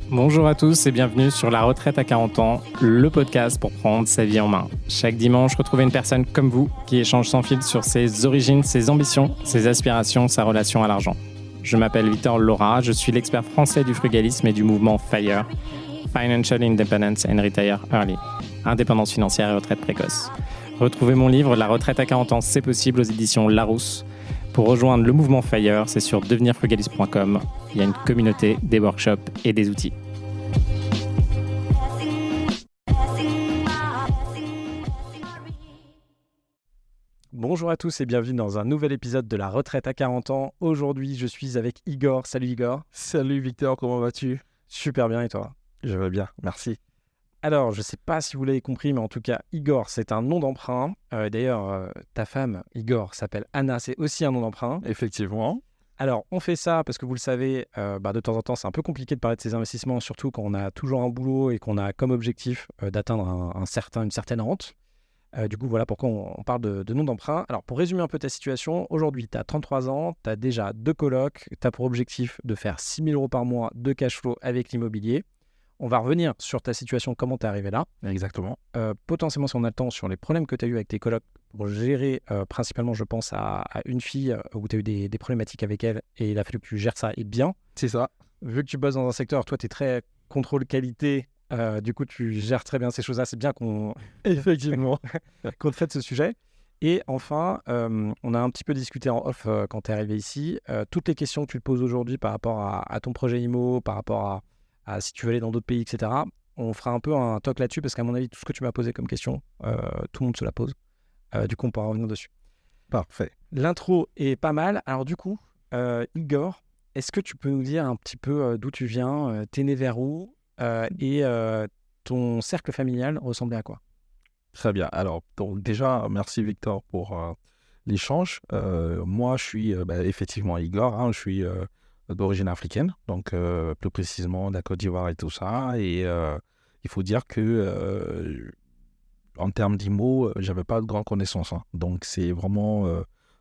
Bonjour à tous et bienvenue sur La Retraite à 40 ans, le podcast pour prendre sa vie en main. Chaque dimanche, retrouvez une personne comme vous qui échange sans fil sur ses origines, ses ambitions, ses aspirations, sa relation à l'argent. Je m'appelle Victor Laura, je suis l'expert français du frugalisme et du mouvement FIRE, Financial Independence and Retire Early, indépendance financière et retraite précoce. Retrouvez mon livre La Retraite à 40 ans, c'est possible aux éditions Larousse. Pour rejoindre le mouvement FIRE, c'est sur devenirfrugaliste.com. Il y a une communauté, des workshops et des outils. Bonjour à tous et bienvenue dans un nouvel épisode de La Retraite à 40 ans. Aujourd'hui, je suis avec Igor. Salut Igor. Salut Victor, comment vas-tu? Super bien et toi? Je vais bien, merci. Alors, je ne sais pas si vous l'avez compris, mais en tout cas, Igor, c'est un nom d'emprunt. D'ailleurs, ta femme, Igor, s'appelle Anna, c'est aussi un nom d'emprunt. Effectivement. Alors, on fait ça parce que vous le savez, de temps en temps, c'est un peu compliqué de parler de ses investissements, surtout quand on a toujours un boulot et qu'on a comme objectif d'atteindre une certaine rente. Du coup, voilà pourquoi on parle de nom d'emprunt. Alors, pour résumer un peu ta situation, aujourd'hui, tu as 33 ans, tu as déjà 2 colocs, tu as pour objectif de faire 6 000 € par mois de cash flow avec l'immobilier. On va revenir sur ta situation, comment tu es arrivé là. Exactement. Potentiellement, si on a le temps, sur les problèmes que tu as eu avec tes colocs pour gérer, principalement, je pense, à une fille où tu as eu des problématiques avec elle et il a fallu que tu gères ça et bien. C'est ça. Vu que tu bosses dans un secteur, toi, tu es très contrôle qualité. Du coup, tu gères très bien ces choses-là. C'est bien qu'on Effectivement. qu'on traite ce sujet. Et enfin, on a un petit peu discuté en off quand tu es arrivé ici. Toutes les questions que tu te poses aujourd'hui par rapport à ton projet IMO, par rapport à si tu veux aller dans d'autres pays, etc., on fera un peu un talk là-dessus parce qu'à mon avis, tout ce que tu m'as posé comme question, tout le monde se la pose. Du coup, on pourra revenir dessus. Parfait. L'intro est pas mal. Alors du coup, Igor, est-ce que tu peux nous dire un petit peu d'où tu viens, t'es né vers où et ton cercle familial ressemblait à quoi? Très bien. Alors, donc, déjà, merci Victor pour l'échange. Moi, je suis effectivement Igor. Je suis d'origine africaine, donc plus précisément de la Côte d'Ivoire et tout ça. Et il faut dire que en termes d'IMO, j'avais pas de grande connaissance. Donc, c'est vraiment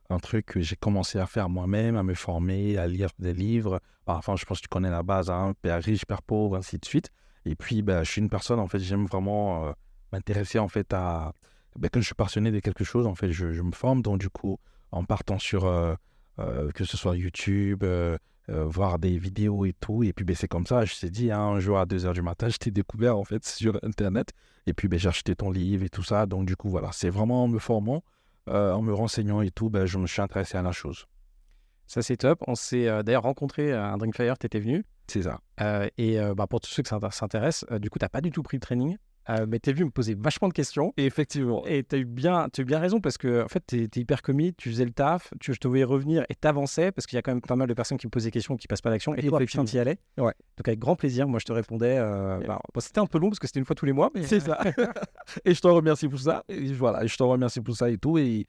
un truc que j'ai commencé à faire moi-même, à me former, à lire des livres. Enfin, je pense que tu connais la base, père riche, père pauvre, ainsi de suite. Et puis, je suis une personne, en fait, j'aime vraiment m'intéresser, en fait, quand je suis passionné de quelque chose, en fait, je me forme. Donc, du coup, en partant sur, que ce soit YouTube, voir des vidéos et tout. Et puis, c'est comme ça, je t'ai dit, un jour à 2h du matin, je t'ai découvert, en fait, sur Internet. Et puis, j'ai acheté ton livre et tout ça. Donc, du coup, voilà, c'est vraiment en me formant, en me renseignant et tout, je me suis intéressé à la chose. Ça, c'est top. On s'est d'ailleurs rencontré à un Drink Fire, tu étais venu. C'est ça. Et pour tous ceux que ça s'intéresse, du coup, tu n'as pas du tout pris le training. Mais tu es venu me poser vachement de questions. Et effectivement. Et tu as eu bien raison parce que en fait, tu es hyper commit, tu faisais le taf, je te voyais revenir et t'avançais parce qu'il y a quand même pas mal de personnes qui me posent des questions et qui passent pas d'action. Et toi, putain, t'y allais. Ouais. Donc, avec grand plaisir, moi, je te répondais. C'était un peu long parce que c'était une fois tous les mois. Mais... C'est ça. Et je te remercie pour ça. Et voilà, je te remercie pour ça et tout. Et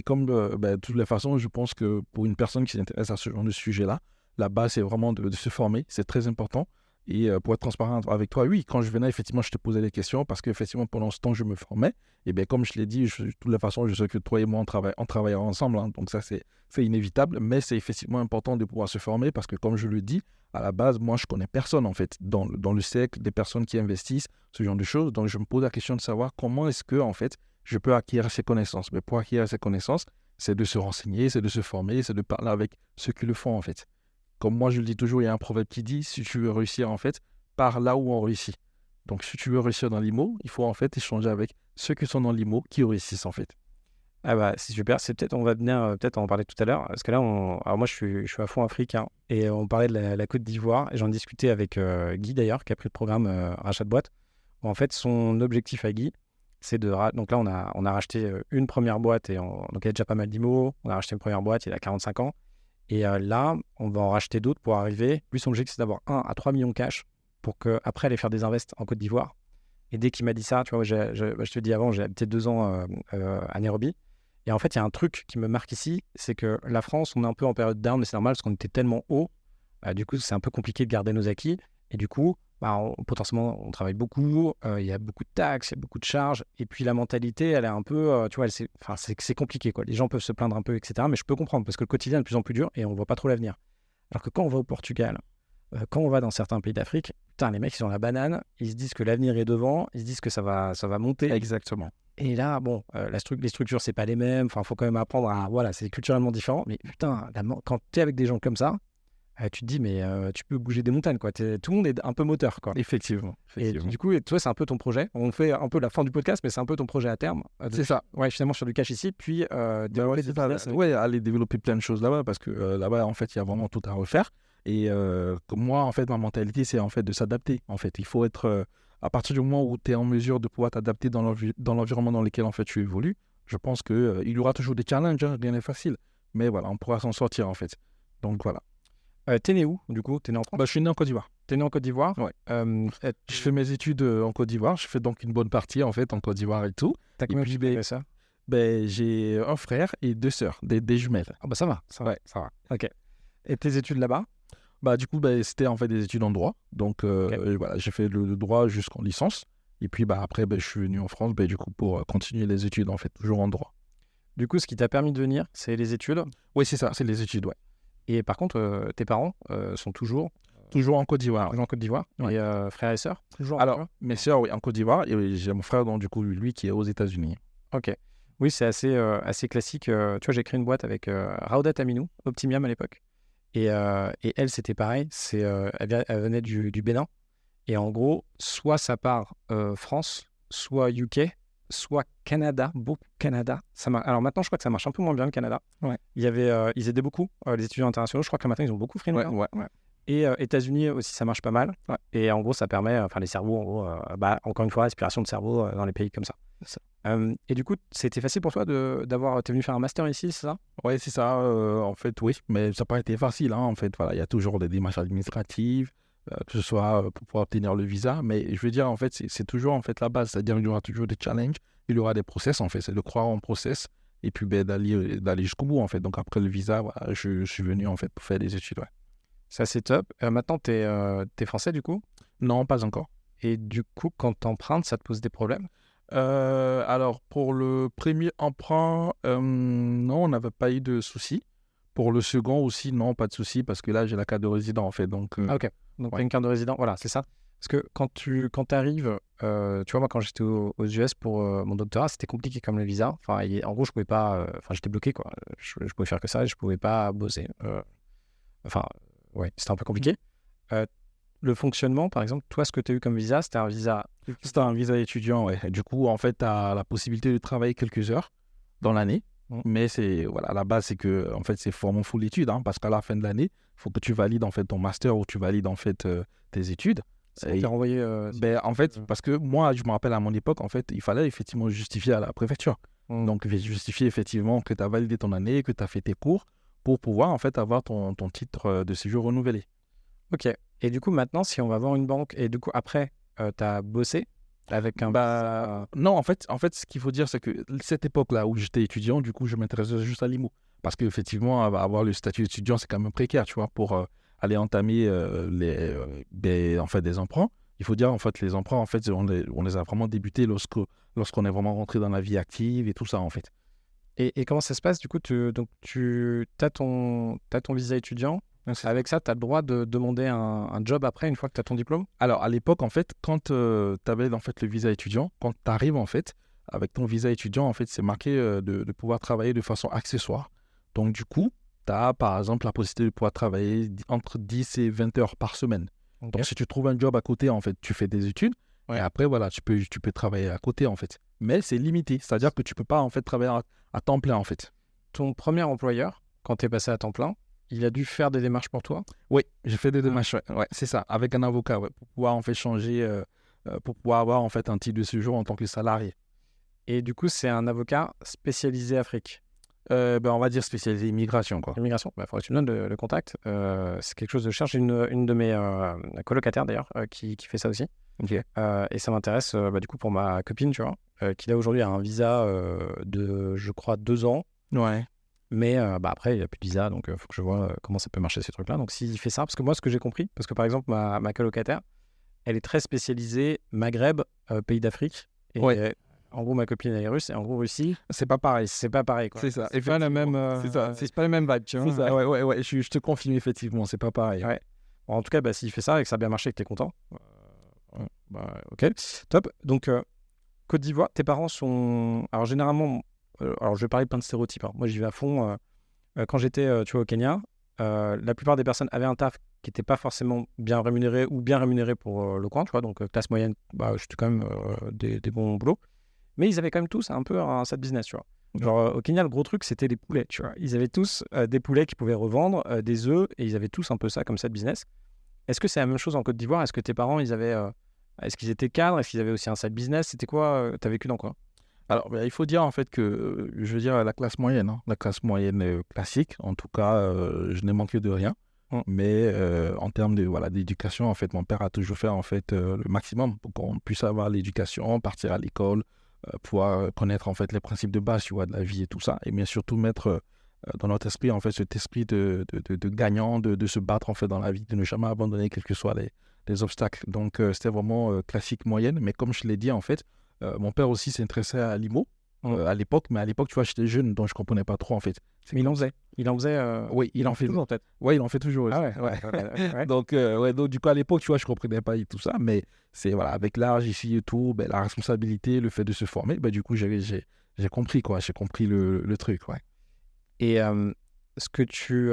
comme de toutes les façons, je pense que pour une personne qui s'intéresse à ce genre de sujet-là, la base, c'est vraiment de se former. C'est très important. Et pour être transparent avec toi, oui, quand je venais, effectivement, je te posais des questions parce qu'effectivement, pendant ce temps, je me formais. Et bien, comme je l'ai dit, de toute la façon, je sais que toi et moi, on travaillera ensemble. Donc ça, c'est inévitable. Mais c'est effectivement important de pouvoir se former parce que, comme je le dis, à la base, moi, je connais personne, en fait, dans le cercle des personnes qui investissent, ce genre de choses. Donc, je me pose la question de savoir comment est-ce que, en fait, je peux acquérir ces connaissances. Mais pour acquérir ces connaissances, c'est de se renseigner, c'est de se former, c'est de parler avec ceux qui le font, en fait. Comme moi, je le dis toujours, il y a un proverbe qui dit, si tu veux réussir, en fait, par là où on réussit. Donc, si tu veux réussir dans l'IMO, il faut, en fait, échanger avec ceux qui sont dans l'IMO, qui réussissent, en fait. Ah c'est super. C'est peut-être, on va venir peut-être en parler tout à l'heure. Parce que là, alors moi, je suis à fond africain. Et on parlait de la Côte d'Ivoire. Et j'en discutais avec Guy, d'ailleurs, qui a pris le programme rachat de boîte. Où, en fait, son objectif à Guy, c'est de... Donc là, on a racheté une première boîte. Donc, il y a déjà pas mal d'IMO. On a racheté une première boîte, il a 45 ans. Et là, on va en racheter d'autres pour arriver. Lui, son objectif, c'est d'avoir 1 à 3 millions cash pour qu'après, aller faire des invests en Côte d'Ivoire. Et dès qu'il m'a dit ça, tu vois, je te dis avant, j'ai habité 2 ans à Nairobi. Et en fait, il y a un truc qui me marque ici, c'est que la France, on est un peu en période down, mais c'est normal parce qu'on était tellement haut. Du coup, c'est un peu compliqué de garder nos acquis. Et du coup, potentiellement, on travaille beaucoup, il y a beaucoup de taxes, il y a beaucoup de charges. Et puis, la mentalité, elle est un peu, tu vois, c'est compliqué, quoi. Les gens peuvent se plaindre un peu, etc. Mais je peux comprendre parce que le quotidien est de plus en plus dur et on ne voit pas trop l'avenir. Alors que quand on va au Portugal, quand on va dans certains pays d'Afrique, putain, les mecs, ils ont la banane, ils se disent que l'avenir est devant, ils se disent que ça va monter. Exactement. Et là, bon, les structures, c'est pas les mêmes. Enfin, il faut quand même apprendre à... Voilà, c'est culturellement différent. Mais putain, quand tu es avec des gens comme ça, tu te dis, mais tu peux bouger des montagnes, quoi. Tout le monde est un peu moteur, quoi. Effectivement. Et du coup, toi, c'est un peu ton projet. On fait un peu la fin du podcast, mais c'est un peu ton projet à terme. C'est ça. Ouais, finalement, sur du cash ici, puis développer des business. Ouais, aller développer plein de choses là-bas, parce que là-bas, en fait, il y a vraiment tout à refaire. Et comme moi, en fait, ma mentalité, c'est en fait de s'adapter. En fait, il faut être, à partir du moment où tu es en mesure de pouvoir t'adapter dans l'environnement dans lequel en fait tu évolues, je pense que il y aura toujours des challenges, hein, rien n'est facile. Mais voilà, on pourra s'en sortir en fait. Donc voilà. T'es né où, du coup? T'es né en France? Je suis né en Côte d'Ivoire. T'es né en Côte d'Ivoire? Ouais. Je fais mes études en Côte d'Ivoire. Je fais donc une bonne partie en fait en Côte d'Ivoire et tout. T'as combien de frères et sœurs? J'ai un frère et 2 sœurs, des jumelles. Ah bah ça va. Ouais, ça va. Ok. Et tes études là-bas? Du coup, c'était en fait des études en droit. Donc voilà, j'ai fait le droit jusqu'en licence. Et puis après, je suis venu en France du coup pour continuer les études en fait, toujours en droit. Du coup, ce qui t'a permis de venir, c'est les études? Oui, c'est ça, c'est les études, ouais. Et par contre, tes parents sont toujours en Côte d'Ivoire. Toujours en Côte d'Ivoire. Ouais. Et frères et sœurs? Toujours. Alors, mes sœurs, oui, en Côte d'Ivoire. Et j'ai mon frère, donc du coup, lui, qui est aux États-Unis. Ok. Oui, c'est assez classique. Tu vois, j'ai créé une boîte avec Raoudat Aminou, Optimium à l'époque. Et elle, c'était pareil. Elle venait du Bénin. Et en gros, soit ça part France, soit UK, soit Canada, beaucoup Canada. Alors maintenant, je crois que ça marche un peu moins bien le Canada. Ouais. Ils aidaient beaucoup les étudiants internationaux. Je crois que maintenant, ils ont beaucoup freelance. Ouais. Et États-Unis aussi, ça marche pas mal. Ouais. Et en gros, ça permet, les cerveaux, en gros, encore une fois, aspiration de cerveau dans les pays comme ça. Et du coup, c'était facile pour toi t'es venu faire un master ici, c'est ça? Oui, c'est ça. En fait, oui. Mais ça n'a pas été facile. Hein, en fait, voilà, il y a toujours des démarches administratives, que ce soit pour pouvoir obtenir le visa. Mais je veux dire, en fait, c'est toujours en fait la base. C'est-à-dire qu'il y aura toujours des challenges, il y aura des process, en fait. C'est de croire en process et puis d'aller jusqu'au bout, en fait. Donc après le visa, voilà, je suis venu, en fait, pour faire des études, ouais. Ça, c'est top. Maintenant, t'es français, du coup? Non, pas encore. Et du coup, quand t'empruntes, ça te pose des problèmes? Alors, pour le premier emprunt, non, on n'avait pas eu de soucis. Pour le second aussi, non, pas de soucis, parce que là, j'ai la carte de résident, en fait. Donc, ok. Donc, t'as une carte de résident. Voilà, c'est ça. Parce que quand t'arrives, tu vois, moi, quand j'étais aux US pour mon doctorat, c'était compliqué comme le visa. Enfin, en gros, je pouvais pas... j'étais bloqué, quoi. Je pouvais faire que ça et je pouvais pas bosser. Ouais, c'était un peu compliqué. Le fonctionnement, par exemple, toi, ce que tu as eu comme visa, c'était un visa... C'était un visa étudiant, ouais. Et du coup, en fait, tu as la possibilité de travailler quelques heures dans l'année. Mais à la base, c'est que, en fait, c'est vraiment full études, hein, parce qu'à la fin de l'année, il faut que tu valides, en fait, ton master ou tu valides, en fait, tes études. C'est renvoyé... en fait, parce que moi, je me rappelle à mon époque, en fait, il fallait effectivement justifier à la préfecture. Donc, justifier effectivement que tu as validé ton année, que tu as fait tes cours, pour pouvoir, en fait, avoir ton titre de séjour renouvelé. Ok. Et du coup, maintenant, si on va voir une banque, et du coup, après, tu as bossé avec un... Non, en fait, ce qu'il faut dire, c'est que cette époque-là où j'étais étudiant, du coup, je m'intéressais juste à l'IMO. Parce qu'effectivement, avoir le statut d'étudiant, c'est quand même précaire, tu vois, pour aller entamer en fait, des emprunts. Il faut dire, en fait, les emprunts, en fait, on les a vraiment débutés lorsqu'on est vraiment rentré dans la vie active et tout ça, en fait. Et comment ça se passe? Du coup, tu as ton visa étudiant. Avec ça, tu as le droit de demander un job après, une fois que tu as ton diplôme? Alors, à l'époque, en fait, quand tu avais en fait, le visa étudiant, quand tu arrives, en fait, avec ton visa étudiant, en fait, c'est marqué de pouvoir travailler de façon accessoire. Donc, du coup, tu as, par exemple, la possibilité de pouvoir travailler entre 10 et 20 heures par semaine. Okay. Donc, si tu trouves un job à côté, en fait, tu fais des études. Ouais. Et après, voilà, tu peux travailler à côté, en fait. Mais c'est limité. C'est-à-dire que tu ne peux pas, en fait, travailler à temps plein, en fait. Ton premier employeur, quand tu es passé à temps plein, il a dû faire des démarches pour toi? Oui, j'ai fait des démarches, ouais, c'est ça, avec un avocat, ouais, pour pouvoir en fait changer, pour pouvoir avoir en fait un titre de séjour en tant que salarié. Et du coup, c'est un avocat spécialisé Afrique? On va dire spécialisé immigration, quoi. Immigration, il faudrait que tu me donnes le contact. C'est quelque chose de cher. J'ai une de mes colocataires d'ailleurs qui fait ça aussi. Okay. Et ça m'intéresse du coup pour ma copine, tu vois, qui là aujourd'hui a un visa de, je crois, 2 ans. Ouais. Mais après, il n'y a plus de visa, donc il faut que je vois comment ça peut marcher ces trucs-là. Donc s'il fait ça, parce que moi, ce que j'ai compris, parce que par exemple, ma colocataire, elle est très spécialisée Maghreb, pays d'Afrique. Et, ouais. En gros, ma copine elle est russe et en gros, Russie, C'est pas pareil. c'est pas pareil, quoi. C'est ça. C'est pas la même. C'est ça. C'est pas la même vibe, tu vois. C'est ça. Ouais. Je te confirme, effectivement, c'est pas pareil. Ouais. Bon, en tout cas, s'il fait ça et que ça a bien marché et que t'es content, ok, top. Donc, Côte d'Ivoire, tes parents sont. Alors, généralement, alors je vais parler de plein de stéréotypes, hein. Moi, j'y vais à fond. Quand j'étais, tu vois, au Kenya, la plupart des personnes avaient un taf qui n'était pas forcément bien rémunéré ou bien rémunéré pour le coin, tu vois. Donc, classe moyenne, c'était quand même des bons boulots. Mais ils avaient quand même tous un peu un side business, tu vois. Genre, au Kenya, le gros truc, c'était les poulets, tu vois. Ils avaient tous des poulets qu'ils pouvaient revendre, des œufs, et ils avaient tous un peu ça comme side business. Est-ce que c'est la même chose en Côte d'Ivoire? Est-ce que tes parents, est-ce qu'ils étaient cadres? Est-ce qu'ils avaient aussi un side business? C'était quoi? T'as vécu dans quoi? Alors, il faut dire en fait que, je veux dire, la classe moyenne, hein, la classe moyenne classique, en tout cas, je n'ai manqué de rien. Mais en termes d'éducation, en fait, mon père a toujours fait en fait le maximum pour qu'on puisse avoir l'éducation, partir à l'école, pouvoir connaître en fait les principes de base, tu vois, de la vie et tout ça, et bien surtout mettre dans notre esprit en fait cet esprit de gagnant, de se battre en fait dans la vie, de ne jamais abandonner quels que soient les obstacles. Donc c'était vraiment classique moyenne, mais comme je l'ai dit en fait, mon père aussi s'intéressait à l'IMO. À l'époque, mais à l'époque, tu vois, j'étais jeune, donc je comprenais pas trop en fait. Mais il en faisait. Il en faisait. Oui, il en fait toujours, peut-être. Ouais, il en fait toujours. Ah ouais. Ouais. Donc, donc, du coup, à l'époque, tu vois, je comprenais pas tout ça, mais c'est voilà, avec l'âge ici et tout, la responsabilité, le fait de se former, du coup, j'ai compris quoi, j'ai compris le truc, ouais. Et ce que tu.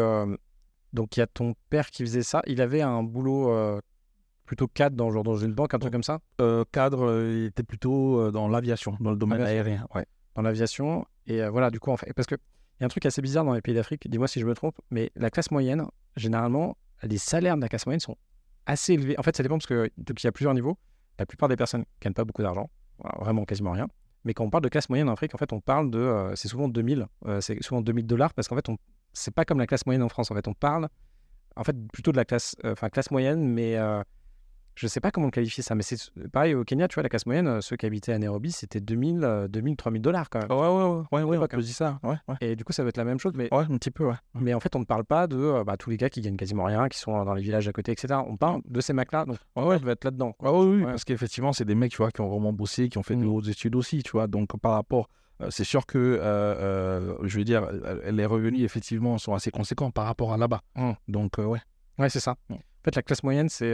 Donc, il y a ton père qui faisait ça. Il avait un boulot plutôt cadre dans une banque, un truc comme ça? Cadre, il était plutôt dans l'aviation, dans le domaine aérien, ouais. Dans l'aviation. Et voilà, du coup, en fait, parce que il y a un truc assez bizarre dans les pays d'Afrique, dis-moi si je me trompe, mais la classe moyenne, généralement, les salaires de la classe moyenne sont assez élevés. En fait, ça dépend parce qu'il y a plusieurs niveaux. La plupart des personnes ne gagnent pas beaucoup d'argent, voilà, vraiment quasiment rien. Mais quand on parle de classe moyenne en Afrique, en fait, on parle de. C'est souvent 2000, c'est souvent $2000 parce qu'en fait, c'est pas comme la classe moyenne en France. En fait, on parle en fait plutôt de la classe moyenne, mais je sais pas comment qualifier ça. Mais c'est pareil au Kenya, tu vois, la classe moyenne, ceux qui habitaient à Nairobi, c'était 2000, $3000 quand même. Ouais, on Pas peut dire ça, ouais. Et du coup, ça va être la même chose. Mais, Ouais, un petit peu, ouais. mais en fait, on ne parle pas de tous les gars qui gagnent quasiment rien, qui sont dans les villages à côté, etc. On parle de ces mecs-là. Donc, on va être là-dedans. Oui, parce qu'effectivement, c'est des mecs, tu vois, qui ont vraiment bossé, qui ont fait de hautes études aussi, tu vois. Donc, par rapport, c'est sûr que, je veux dire, les revenus, effectivement, sont assez conséquents par rapport à là-bas. Donc, ouais. Ouais, c'est ça. En fait, la classe moyenne, c'est...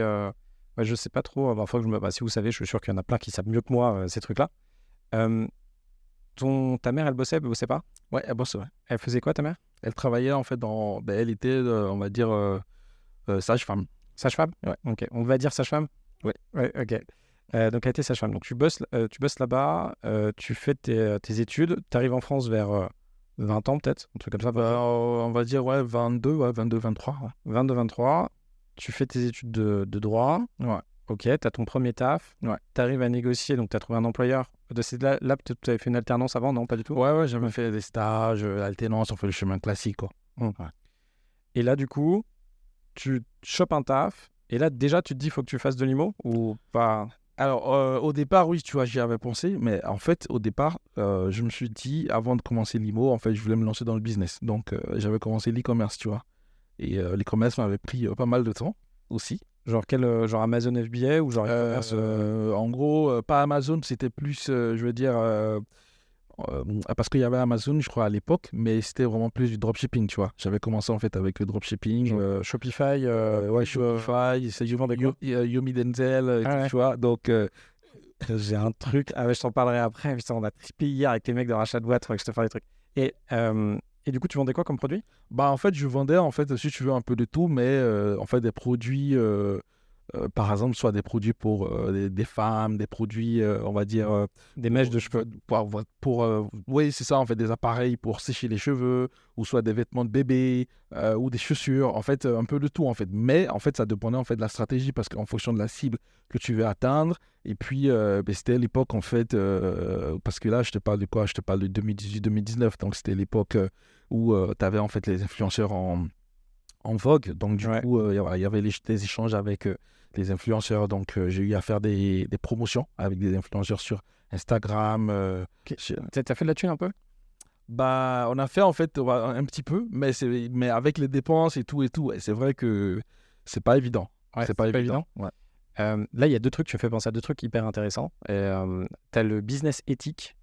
je sais pas trop. Faut que si vous savez, je suis sûr qu'il y en a plein qui savent mieux que moi ces trucs-là. Ta mère, elle bossait pas? Ouais, elle bosse, ouais. Elle faisait quoi, ta mère? Elle travaillait, en fait, elle était, on va dire, sage-femme. Sage-femme? Ouais. Ok. On va dire sage-femme? Ouais. Ouais, ok. Donc, elle était sage-femme. Donc, tu bosses là-bas, tu fais tes études, tu arrives en France vers 20 ans, peut-être, un truc comme ça. On va dire, 22, 23. Ouais. 22, 23. Tu fais tes études de droit. Ouais. Ok, tu as ton premier taf. Ouais. Tu arrives à négocier, donc tu as trouvé un employeur. Là peut-être tu avais fait une alternance avant, non? Pas du tout? Ouais, j'avais fait des stages, alternance, on fait le chemin classique, quoi. Ouais. Et là, du coup, tu chopes un taf. Et là, déjà, tu te dis, il faut que tu fasses de l'IMO ou pas? Alors, au départ, oui, tu vois, j'y avais pensé. Mais en fait, au départ, je me suis dit, avant de commencer l'IMO, en fait, je voulais me lancer dans le business. Donc, j'avais commencé l'e-commerce, tu vois. Et l'e-commerce m'avait pris pas mal de temps aussi. Genre genre Amazon FBA ou genre e-commerce En gros, pas Amazon, c'était plus, je veux dire, parce qu'il y avait Amazon, je crois, à l'époque, mais c'était vraiment plus du dropshipping, tu vois. J'avais commencé en fait avec le dropshipping. Shopify. Shopify, c'est du Yomi Denzel, ouais. tu vois. Donc, j'ai un truc. Je t'en parlerai après. Putain, on a trippé hier avec les mecs de rachat de boîte. Faudrait que je te fasse des trucs. Et du coup, tu vendais quoi comme produit? En fait, je vendais, en fait, si tu veux, un peu de tout, mais en fait, des produits, par exemple, soit des produits pour des femmes, des produits, on va dire... des mèches de cheveux. Oui, c'est ça, en fait, des appareils pour sécher les cheveux, ou soit des vêtements de bébé, ou des chaussures, en fait, un peu de tout, en fait. Mais, en fait, ça dépendait, en fait, de la stratégie, parce qu'en fonction de la cible que tu veux atteindre, et puis, c'était l'époque, en fait, parce que là, je te parle de quoi? Je te parle de 2018-2019, donc c'était l'époque où tu avais, en fait, les influenceurs en vogue. Donc, du coup, il y avait des échanges avec les influenceurs. Donc, j'ai eu à faire des promotions avec des influenceurs sur Instagram. T'as fait de la thune un peu? On a fait, en fait, un petit peu, mais avec les dépenses et tout. Et c'est vrai que c'est pas évident. Ouais, c'est pas évident. Ouais. Là, il y a deux trucs, tu me fais penser à deux trucs hyper intéressants. Tu as le business ethnique,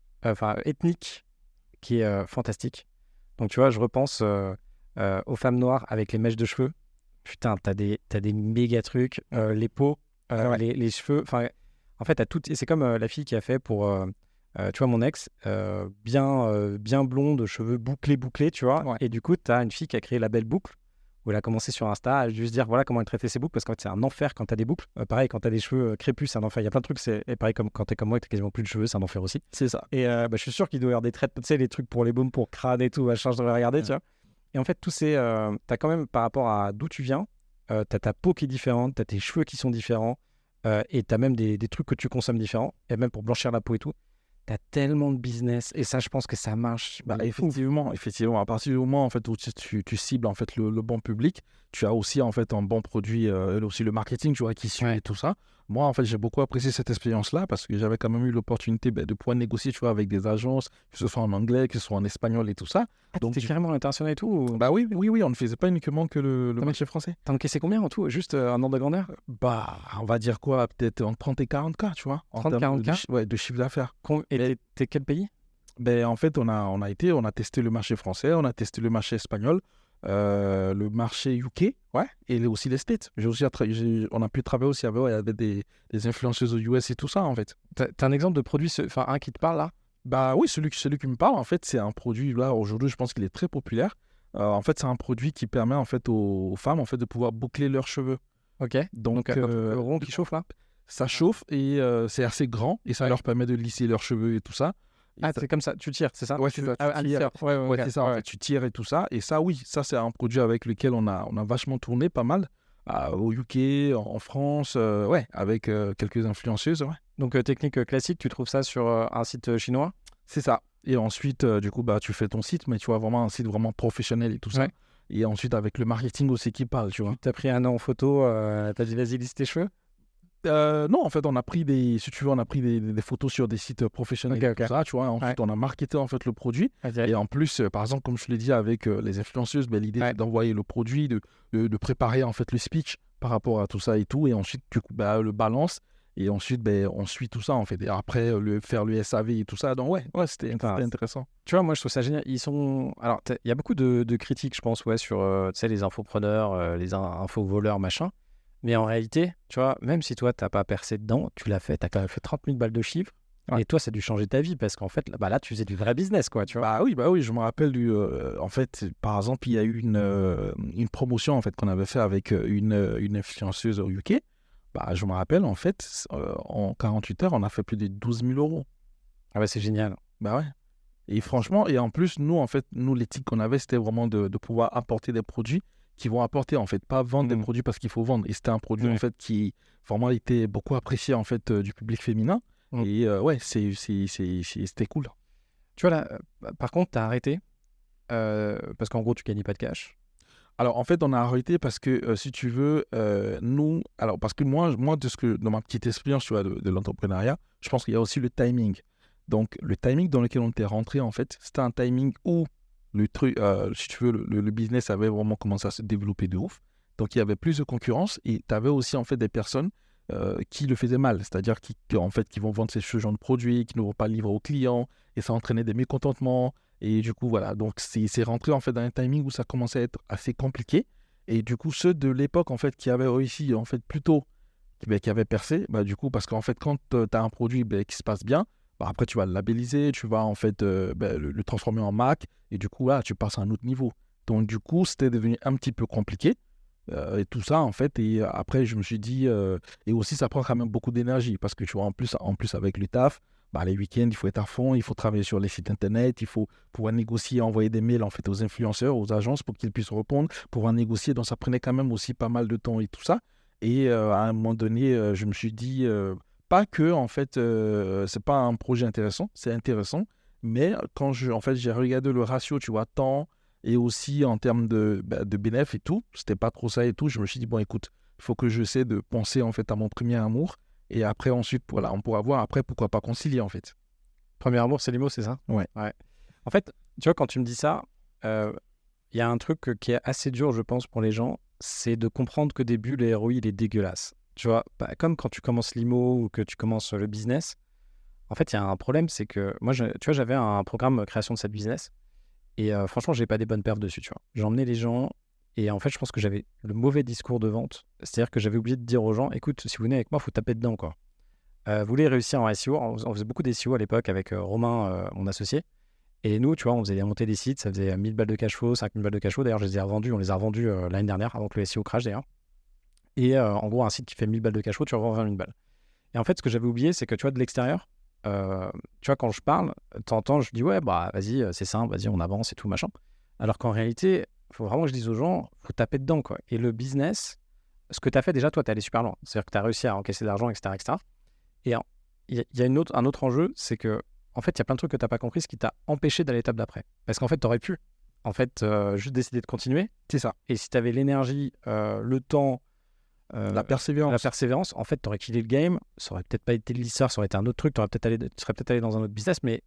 qui est fantastique. Donc, tu vois, je repense aux femmes noires avec les mèches de cheveux. Putain, t'as des méga trucs. Les peaux, les cheveux. Enfin, en fait, t'as tout. Et c'est comme la fille qui a fait pour, tu vois, mon ex, bien blonde, cheveux bouclés, tu vois. Ouais. Et du coup, t'as une fille qui a créé la belle boucle, où elle a commencé sur Insta à juste dire voilà comment elle traitait ses boucles, parce qu'en fait, c'est un enfer quand t'as des boucles. Pareil, quand t'as des cheveux crépus, c'est un enfer. Il y a plein de trucs. Et pareil, comme quand t'es comme moi et que t'as quasiment plus de cheveux, c'est un enfer aussi. C'est ça. Et je suis sûr qu'il doit y avoir des traitements, tu sais, les trucs pour les baumes, pour crâne et tout, machin, je devrais regarder, tu vois. Et en fait, tous ces. T'as quand même, par rapport à d'où tu viens, t'as ta peau qui est différente, t'as tes cheveux qui sont différents, et t'as même des trucs que tu consommes différents, et même pour blanchir la peau et tout. T'as tellement de business, et ça, je pense que ça marche. Bah, mais ouf. effectivement, à partir du moment en fait où tu cibles en fait le bon public, tu as aussi en fait un bon produit, aussi le marketing, tu vois, qui suit Ouais. et tout ça. Moi, en fait, j'ai beaucoup apprécié cette expérience-là parce que j'avais quand même eu l'opportunité de pouvoir négocier, tu vois, avec des agences, que ce soit en anglais, que ce soit en espagnol et tout ça. Donc, T'étais carrément à l'international et tout bah oui, on ne faisait pas uniquement que le mais- marché français. T'as encaissé combien en tout? Juste un ordre de grandeur? Bah, on va dire quoi, peut-être en 30 et 40K, tu vois, en 30, termes 40K? de chiffre d'affaires. Et Mais- t'es quel pays? Ben, en fait, on a testé le marché français, on a testé le marché espagnol, le marché UK, ouais, et aussi les States. On a pu travailler aussi avec des influenceuses aux US et tout ça, en fait. T'as un exemple de produit, enfin un qui te parle là? Bah oui, celui qui me parle, en fait, c'est un produit, là, aujourd'hui, je pense qu'il est très populaire. En fait, c'est un produit qui permet, en fait, aux femmes, en fait, de pouvoir boucler leurs cheveux. Ok. Donc, Donc, le rond qui chauffe là? ça chauffe et c'est assez grand et ça Ouais. leur permet de lisser leurs cheveux et tout ça. Et Ah, ça- c'est comme ça, tu tires, c'est ça? Ouais, c'est ça, tu Ah, tires. tire. Ouais, Ouais, ok. c'est ça, en Ouais. fait, tu tires et tout ça. Et ça, oui, ça, c'est un produit avec lequel on a vachement tourné pas mal. Au UK, en France, ouais, avec quelques influenceuses, ouais. Donc, technique classique, tu trouves ça sur un site chinois? C'est ça. Et ensuite, du coup, bah, tu fais ton site, mais tu vois vraiment un site vraiment professionnel et tout ça. Ouais. Et ensuite, avec le marketing aussi qui parle, tu vois. T'as pris un an en photo, t'as dit vas-y, lisse tes cheveux? Non, en fait, si tu veux, on a pris des photos sur des sites professionnels Ok, et ok. tout ça, tu vois. Ensuite, on a marketé, en fait, le produit. Ok. Et en plus, par exemple, comme je te l'ai dit avec les influenceuses, ben, l'idée Ouais. c'est d'envoyer le produit, de préparer en fait le speech par rapport à tout ça et tout. Et ensuite, du coup, bah, le balance. Et ensuite, ben, on suit tout ça en fait. Et après, faire le SAV et tout ça. Donc, ouais, c'était intéressant. Tu vois, moi, je trouve ça génial. Ils sont. Alors, il y a beaucoup de critiques, je pense, ouais, sur tu sais, les infopreneurs, les infovoleurs, machin. Mais en réalité, tu vois, même si toi, t'as pas percé dedans, tu l'as fait, t'as quand même fait 30 000 balles de chiffre. Ouais. Et toi, ça a dû changer ta vie parce qu'en fait, là, tu faisais du vrai business, quoi, tu vois. Bah oui, je me rappelle en fait, par exemple, il y a eu une promotion en fait qu'on avait fait avec une influenceuse au UK. Bah, je me rappelle, en fait, en 48 heures, on a fait plus de 12 000 euros. Ah, bah, c'est génial. Bah ouais. Et franchement, et en plus, nous, l'éthique qu'on avait, c'était vraiment de pouvoir apporter des produits qui vont apporter, en fait, pas vendre des produits parce qu'il faut vendre. Et c'était un produit, en fait, qui vraiment était beaucoup apprécié, en fait, du public féminin. Et ouais, c'était cool. Tu vois, là, par contre, t'as arrêté parce qu'en gros, tu gagnais pas de cash. Alors, en fait, on a arrêté parce que, si tu veux, nous... Alors, parce que moi dans ma petite expérience, tu vois, de l'entrepreneuriat, je pense qu'il y a aussi le timing. Donc, le timing dans lequel on était rentré, en fait, c'était un timing où le truc, si tu veux, le business avait vraiment commencé à se développer de ouf. Donc, il y avait plus de concurrence et tu avais aussi, en fait, des personnes qui le faisaient mal. C'est-à-dire en fait, qui vont vendre ce genre de produits, qui ne vont pas le livrer aux clients et ça entraînait des mécontentements. Et du coup, voilà. Donc, c'est rentré, en fait, dans un timing où ça commençait à être assez compliqué. Et du coup, ceux de l'époque, en fait, qui avaient réussi, en fait, plus tôt, qui avaient percé, bah, du coup, parce qu'en fait, quand tu as un produit qui se passe bien, bah, après, tu vas le labelliser, tu vas, en fait, le transformer en marque. Et du coup, là, tu passes à un autre niveau. Donc, du coup, c'était devenu un petit peu compliqué. Et tout ça, en fait. Et après, je me suis dit... et aussi, ça prend quand même beaucoup d'énergie. Parce que, tu vois, en plus avec le taf, bah, les week-ends, il faut être à fond, il faut travailler sur les sites internet, il faut pouvoir négocier, envoyer des mails en fait aux influenceurs, aux agences pour qu'ils puissent répondre, pouvoir négocier. Donc ça prenait quand même aussi pas mal de temps et tout ça. Et à un moment donné, je me suis dit, pas que en fait, c'est pas un projet intéressant, c'est intéressant, mais quand en fait, j'ai regardé le ratio, tu vois, temps et aussi en termes de bénéfices et tout, c'était pas trop ça et tout. Je me suis dit, bon, écoute, il faut que j'essaie de penser en fait à mon premier amour. Et après, ensuite, voilà, on pourra voir après pourquoi pas concilier en fait. Premier amour, c'est les mots, c'est ça? Ouais. En fait, tu vois, quand tu me dis ça, il y a un truc qui est assez dur, je pense, pour les gens, c'est de comprendre qu'au début, le ROI, il est dégueulasse. Tu vois, comme quand tu commences l'IMO ou que tu commences le business, en fait, il y a un problème, c'est que moi, tu vois, j'avais un programme création de cette business et franchement, j'ai pas des bonnes perfs dessus, tu vois. J'ai emmené les gens et en fait, je pense que j'avais le mauvais discours de vente. C'est-à-dire que j'avais oublié de dire aux gens, écoute, si vous venez avec moi, il faut taper dedans, quoi. Vous voulez réussir en SEO, on faisait beaucoup d'SEO à l'époque avec Romain, mon associé. Et nous, tu vois, on faisait monter des sites, ça faisait 1000 balles de cash flow, 5000 balles de cash flow. D'ailleurs, je les ai revendus, on les a revendus l'année dernière, avant que le SEO crash d'ailleurs. Et en gros, un site qui fait 1000 balles de cash flow, tu revends 20 000 balles. Et en fait, ce que j'avais oublié, c'est que tu vois, de l'extérieur, tu vois, quand je parle, t'entends, je dis ouais, bah vas-y, c'est simple, vas-y, on avance et tout, machin. Alors qu'en réalité, il faut vraiment que je dise aux gens, faut taper dedans, quoi. Et le business, ce que tu as fait déjà, toi, tu es allé super loin. C'est-à-dire que tu as réussi à encaisser de l'argent, etc., etc. Et il y a un autre enjeu, c'est que, en fait, il y a plein de trucs que tu n'as pas compris, ce qui t'a empêché d'aller à l'étape d'après. Parce qu'en fait, tu aurais pu, en fait, juste décider de continuer. C'est ça. Et si tu avais l'énergie, le temps, La persévérance. en fait, tu aurais killé le game. Ça aurait peut-être pas été de l'histoire, ça aurait été un autre truc. Tu serais peut-être allé dans un autre business, mais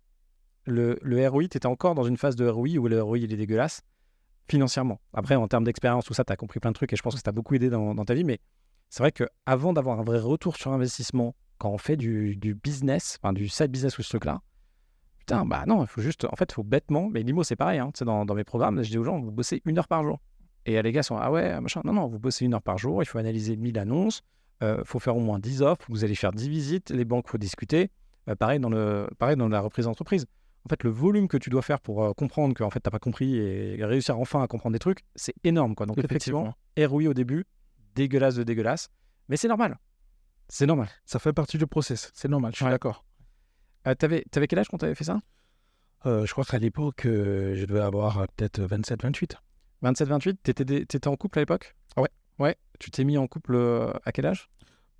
le ROI, tu étais encore dans une phase de ROI où le ROI, il est dégueulasse financièrement. Après, en termes d'expérience, tout ça, tu as compris plein de trucs et je pense que ça t'a beaucoup aidé dans ta vie. Mais c'est vrai qu'avant d'avoir un vrai retour sur investissement, quand on fait du business, enfin du side business ou ce truc-là, putain, bah non, il faut juste, en fait, il faut bêtement, mais l'IMO, c'est pareil, hein, tu sais, dans mes programmes, je dis aux gens, vous bossez 1 heure par jour. Et les gars sont, ah ouais, machin, non, vous bossez 1 heure par jour, il faut analyser 1000 annonces, faut faire au moins 10 offres, vous allez faire 10 visites, les banques, il faut discuter. Pareil dans la reprise d'entreprise. En fait, le volume que tu dois faire pour comprendre que en fait, tu n'as pas compris et réussir enfin à comprendre des trucs, c'est énorme, quoi. Donc, effectivement, ROI au début, dégueulasse de dégueulasse, mais c'est normal. C'est normal. Ça fait partie du process. C'est normal, je suis d'accord. T'avais quel âge quand t'avais fait ça? Je crois qu'à l'époque, je devais avoir peut-être 27-28. 27-28, t'étais en couple à l'époque? Ouais. Ouais. Tu t'es mis en couple à quel âge?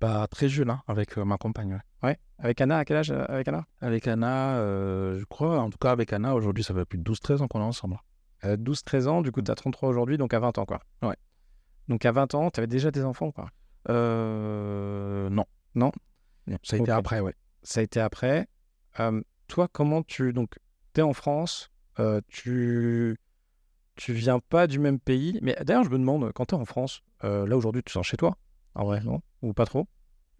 Bah, très jeune, hein, avec ma compagne. Ouais. Avec Anna, à quel âge avec Anna? Avec Anna, je crois, en tout cas avec Anna, aujourd'hui, ça fait plus de 12-13 ans qu'on est ensemble. 12-13 ans, du coup, t'as 33 aujourd'hui, donc à 20 ans, quoi. Ouais. Donc à 20 ans, t'avais déjà des enfants, quoi? Non. Non? Ça a été après, ouais. Ça a été après. Toi, comment donc, t'es en France, tu viens pas du même pays, mais d'ailleurs, je me demande, quand t'es en France, là aujourd'hui, tu sors chez toi, en vrai, non? Ou pas trop?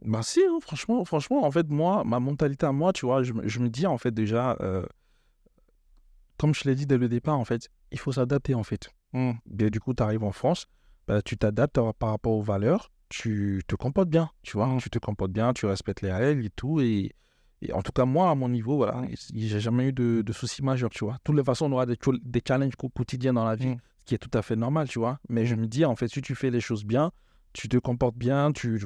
Bah si, hein, franchement, en fait, moi, ma mentalité à moi, tu vois, je me dis, en fait, déjà, comme je l'ai dit dès le départ, en fait, il faut s'adapter, en fait. Et du coup, tu arrives en France, bah, tu t'adaptes par rapport aux valeurs, tu te comportes bien, tu vois, tu te comportes bien, tu respectes les règles et tout, et en tout cas, moi, à mon niveau, voilà, j'ai jamais eu de soucis majeurs, tu vois. De toutes les façons, on aura des challenges quotidiens dans la vie, ce qui est tout à fait normal, tu vois. Mais je me dis, en fait, si tu fais les choses bien, tu te comportes bien, tu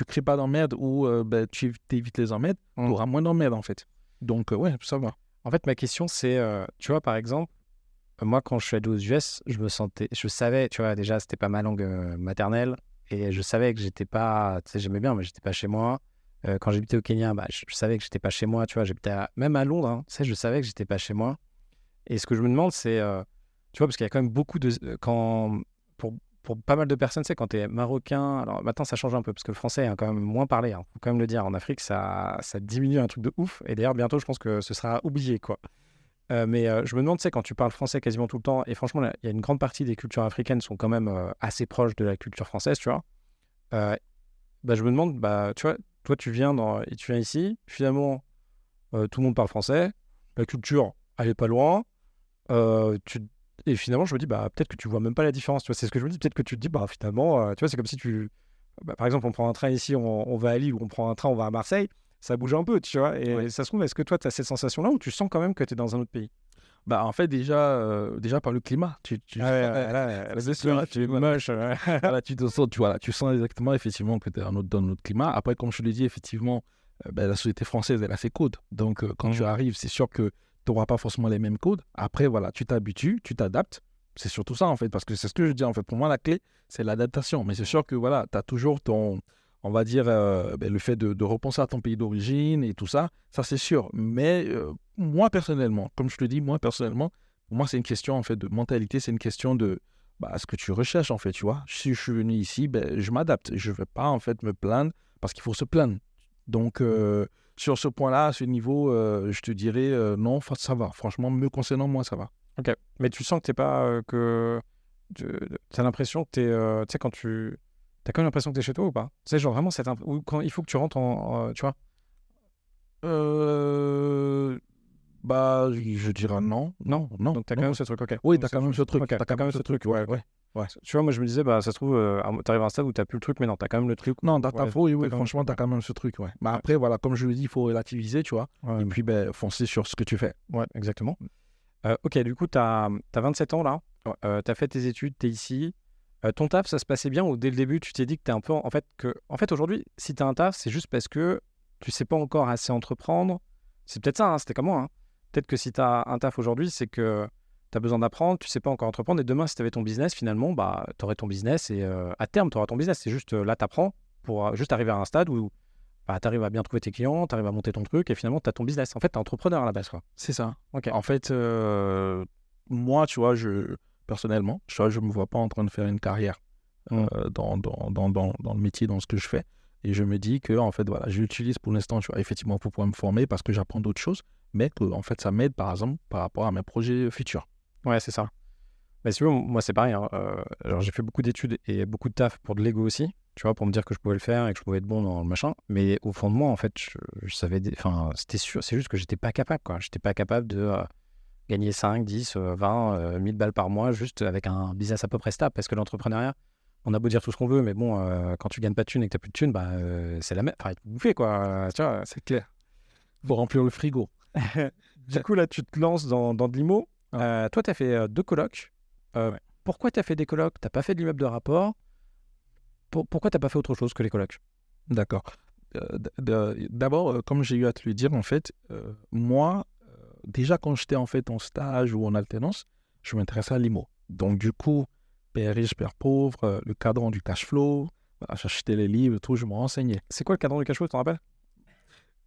crées pas d'emmerde ou tu évites les emmerdes, tu auras moins d'emmerdes, en fait. Donc, ouais, ça va. En fait, ma question, c'est, tu vois, par exemple, moi, quand je suis allé aux US, je savais, tu vois, déjà, c'était pas ma langue maternelle, et je savais que j'étais pas, tu sais, j'aimais bien, mais j'étais pas chez moi. Quand j'habitais au Kenya, bah, je savais que j'étais pas chez moi, tu vois, même à Londres, hein, tu sais, je savais que j'étais pas chez moi. Et ce que je me demande, c'est, tu vois, parce qu'il y a quand même beaucoup de, pour pas mal de personnes, tu sais, quand t'es marocain, alors maintenant ça change un peu, parce que le français est quand même moins parlé, hein, faut quand même le dire, en Afrique, ça diminue un truc de ouf, et d'ailleurs, bientôt, je pense que ce sera oublié, quoi. Mais je me demande, tu sais, quand tu parles français quasiment tout le temps, et franchement, il y a une grande partie des cultures africaines sont quand même assez proches de la culture française, tu vois. Bah, je me demande, bah, tu vois, toi, tu viens ici, finalement, tout le monde parle français, la culture, elle est pas loin, et finalement, je me dis, bah, peut-être que tu vois même pas la différence, tu vois, c'est ce que je me dis, peut-être que tu te dis, bah, finalement, tu vois, c'est comme si par exemple, on prend un train ici, on va à Lille, ou on prend un train, on va à Marseille, ça bouge un peu, tu vois, et ça se trouve, est-ce que toi, tu as cette sensation-là, ou tu sens quand même que tu es dans un autre pays? Bah, en fait, déjà par le climat, tu es moche. Voilà, tu sens exactement, effectivement, que tu es dans notre climat. Après, comme je te l'ai dit, effectivement, la société française, elle a ses codes. Donc, quand tu arrives, c'est sûr que tu n'auras pas forcément les mêmes codes. Après, voilà, tu t'habitues, tu t'adaptes. C'est surtout ça, en fait, parce que c'est ce que je dis, en fait. Pour moi, la clé, c'est l'adaptation. Mais c'est sûr que, voilà, tu as toujours on va dire, le fait de repenser à ton pays d'origine et tout ça, ça c'est sûr. Mais moi, personnellement, comme je te dis, pour moi, c'est une question, en fait, de mentalité, c'est une question de ce que tu recherches, en fait, tu vois. Si je suis venu ici, je m'adapte. Je ne vais pas, en fait, me plaindre parce qu'il faut se plaindre. Donc, sur ce point-là, à ce niveau, je te dirais non, ça va. Franchement, me concernant, moi, ça va. Ok, mais tu sens que t'es pas tu as l'impression que tu sais, T'as quand même l'impression que t'es chez toi ou pas? Tu sais, genre vraiment, ou quand il faut que tu rentres tu vois? Euh, Bah, je dirais non. Non, non, Donc t'as quand non. même ce truc, ok. Oui, Donc, t'as quand même ce truc. ok, T'as quand même ce truc. Ouais, ouais. Ouais. Tu vois, moi je me disais, bah ça se trouve, t'arrives à un stade où t'as plus le truc, mais non, t'as quand même le truc. Non, Ouais, oui, oui, t'as quand même le franchement, truc, t'as quand même ce truc, ouais. Mais Ouais. après, voilà, comme je le dis, il faut relativiser, tu vois. ouais. Et puis, ben, foncer sur ce que tu fais. Ouais, exactement. Ok, du coup, t'as 27 ans là, t'as fait tes études, t'es ici. Ton taf, ça se passait bien ou dès le début, tu t'es dit que t'es un peu. En fait, aujourd'hui, si t'as un taf, c'est juste parce que tu sais pas encore assez entreprendre. C'est peut-être ça, hein, c'était comme moi. Hein. Peut-être que si t'as un taf aujourd'hui, c'est que t'as besoin d'apprendre, tu sais pas encore entreprendre. Et demain, si t'avais ton business, finalement, bah, t'aurais ton business et à terme, t'auras ton business. C'est juste là, t'apprends pour juste arriver à un stade où bah, t'arrives à bien trouver tes clients, t'arrives à monter ton truc et finalement, t'as ton business. En fait, t'es entrepreneur à la base, quoi. C'est ça. Ok. En fait, moi, tu vois, personnellement, tu vois, je me vois pas en train de faire une carrière dans le métier, dans ce que je fais. Et je me dis que, en fait, voilà, je l'utilise pour l'instant, tu vois, effectivement, pour pouvoir me former parce que j'apprends d'autres choses, mais que, en fait, ça m'aide, par exemple, par rapport à mes projets futurs. Ouais, c'est ça. Mais si tu veux, moi, c'est pareil. Hein. Alors, j'ai fait beaucoup d'études et beaucoup de taf pour de l'ego aussi, tu vois, pour me dire que je pouvais le faire et que je pouvais être bon dans le machin. Mais au fond de moi, en fait, je savais. Enfin, c'était sûr. C'est juste que j'étais pas capable, quoi. J'étais pas capable de gagner 5, 10, 20, 1000 balles par mois juste avec un business à peu près stable. Parce que l'entrepreneuriat, on a beau dire tout ce qu'on veut, mais bon, quand tu gagnes pas de thunes et que t'as plus de thunes, bah, c'est la même. Enfin, il faut bouffer, quoi. Tu vois. C'est clair. Faut remplir le frigo. Du coup, là, tu te lances dans de l'IMO. Toi, tu as fait 2 colocs. Ouais. Pourquoi tu as fait des colocs? Tu n'as pas fait de l'immeuble de rapport. Pourquoi tu n'as pas fait autre chose que les colocs? D'accord. D'abord, comme j'ai eu à te le dire, en fait, moi, déjà quand j'étais en fait en stage ou en alternance, je m'intéressais à l'IMO. Donc du coup, père riche, père pauvre, le cadran du cash flow, voilà, j'achetais les livres, tout, je me renseignais. C'est quoi le cadran du cash flow, tu t'en rappelles?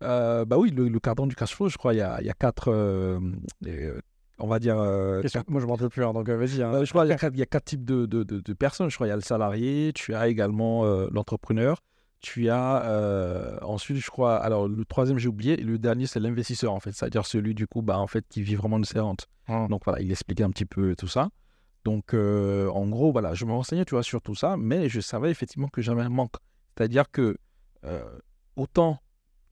Bah oui, le cadran du cash flow, je crois, il y a quatre, on va dire, Moi, je m'en rappelle plus, hein, donc vas-y. Hein. je crois qu'il y a quatre types de personnes. Je crois il y a le salarié, tu as également l'entrepreneur, tu as ensuite, je crois, alors le troisième j'ai oublié, et le dernier c'est l'investisseur en fait, c'est-à-dire celui du coup, bah, en fait, qui vit vraiment de ses rentes. Donc voilà, il expliquait un petit peu tout ça. Donc en gros, voilà, je me renseignais, tu vois, sur tout ça, mais je savais effectivement que j'avais un manque. C'est-à-dire que euh, autant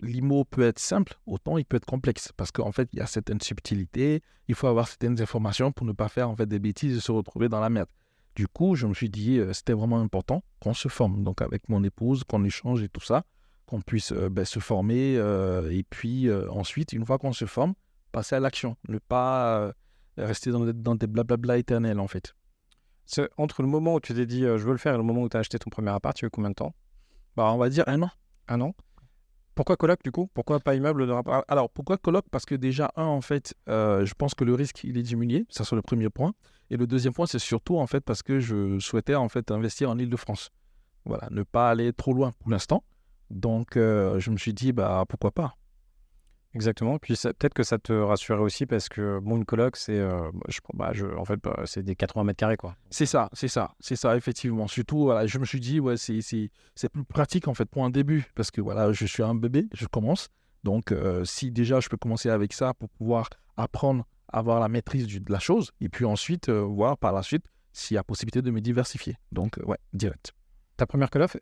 l'IMO peut être simple, autant il peut être complexe. Parce qu'en fait, il y a certaines subtilités, il faut avoir certaines informations pour ne pas faire en fait des bêtises et se retrouver dans la merde. Du coup, je me suis dit, c'était vraiment important qu'on se forme. Donc avec mon épouse, qu'on échange et tout ça, qu'on puisse se former. Et puis ensuite, une fois qu'on se forme, passer à l'action. Ne pas rester dans des blablabla éternels en fait. Entre le moment où tu t'es dit je veux le faire et le moment où tu as acheté ton premier appart, tu veux combien de temps? Bah, on va dire 1 an. 1 an. Pourquoi coloc du coup? Pourquoi pas immeuble de rapport? Alors, pourquoi coloc? Parce que déjà, en fait, je pense que le risque, il est diminué. Ça, c'est le premier point. Et le deuxième point, c'est surtout, en fait, parce que je souhaitais, en fait, investir en Île-de-France. Voilà, ne pas aller trop loin pour l'instant. Donc, je me suis dit, bah, pourquoi pas? Exactement. Puis peut-être que ça te rassurait aussi parce que bon, une coloc, c'est en fait, c'est des 80 mètres carrés, quoi. C'est ça, effectivement. Surtout, voilà, je me suis dit, ouais, c'est plus pratique, en fait, pour un début. Parce que, voilà, je suis un bébé, je commence. Donc, si déjà je peux commencer avec ça pour pouvoir apprendre à avoir la maîtrise de la chose, et puis ensuite, voir par la suite s'il y a possibilité de me diversifier. Donc, ouais, direct. Ta première coloc,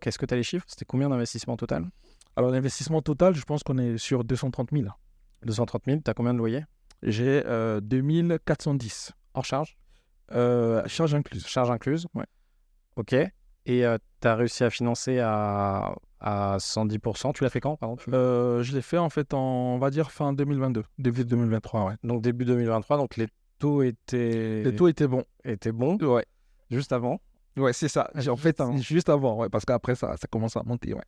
est-ce que tu as les chiffres? C'était combien d'investissement total? Alors, l'investissement total, je pense qu'on est sur 230 000. 230 000, tu as combien de loyer? J'ai 2410. Hors charge? Charge incluse. Charge incluse? Ouais. Ok. Et tu as réussi à financer à 110%. Tu l'as fait quand, par exemple? Je l'ai fait en fait on va dire fin 2022, début 2023, ouais. Donc début 2023, donc les taux étaient... Les taux étaient bons. Étaient bons, Ouais. juste avant. Ouais, c'est ça. En fait, juste avant, ouais, parce qu'après, ça commence à monter, ouais.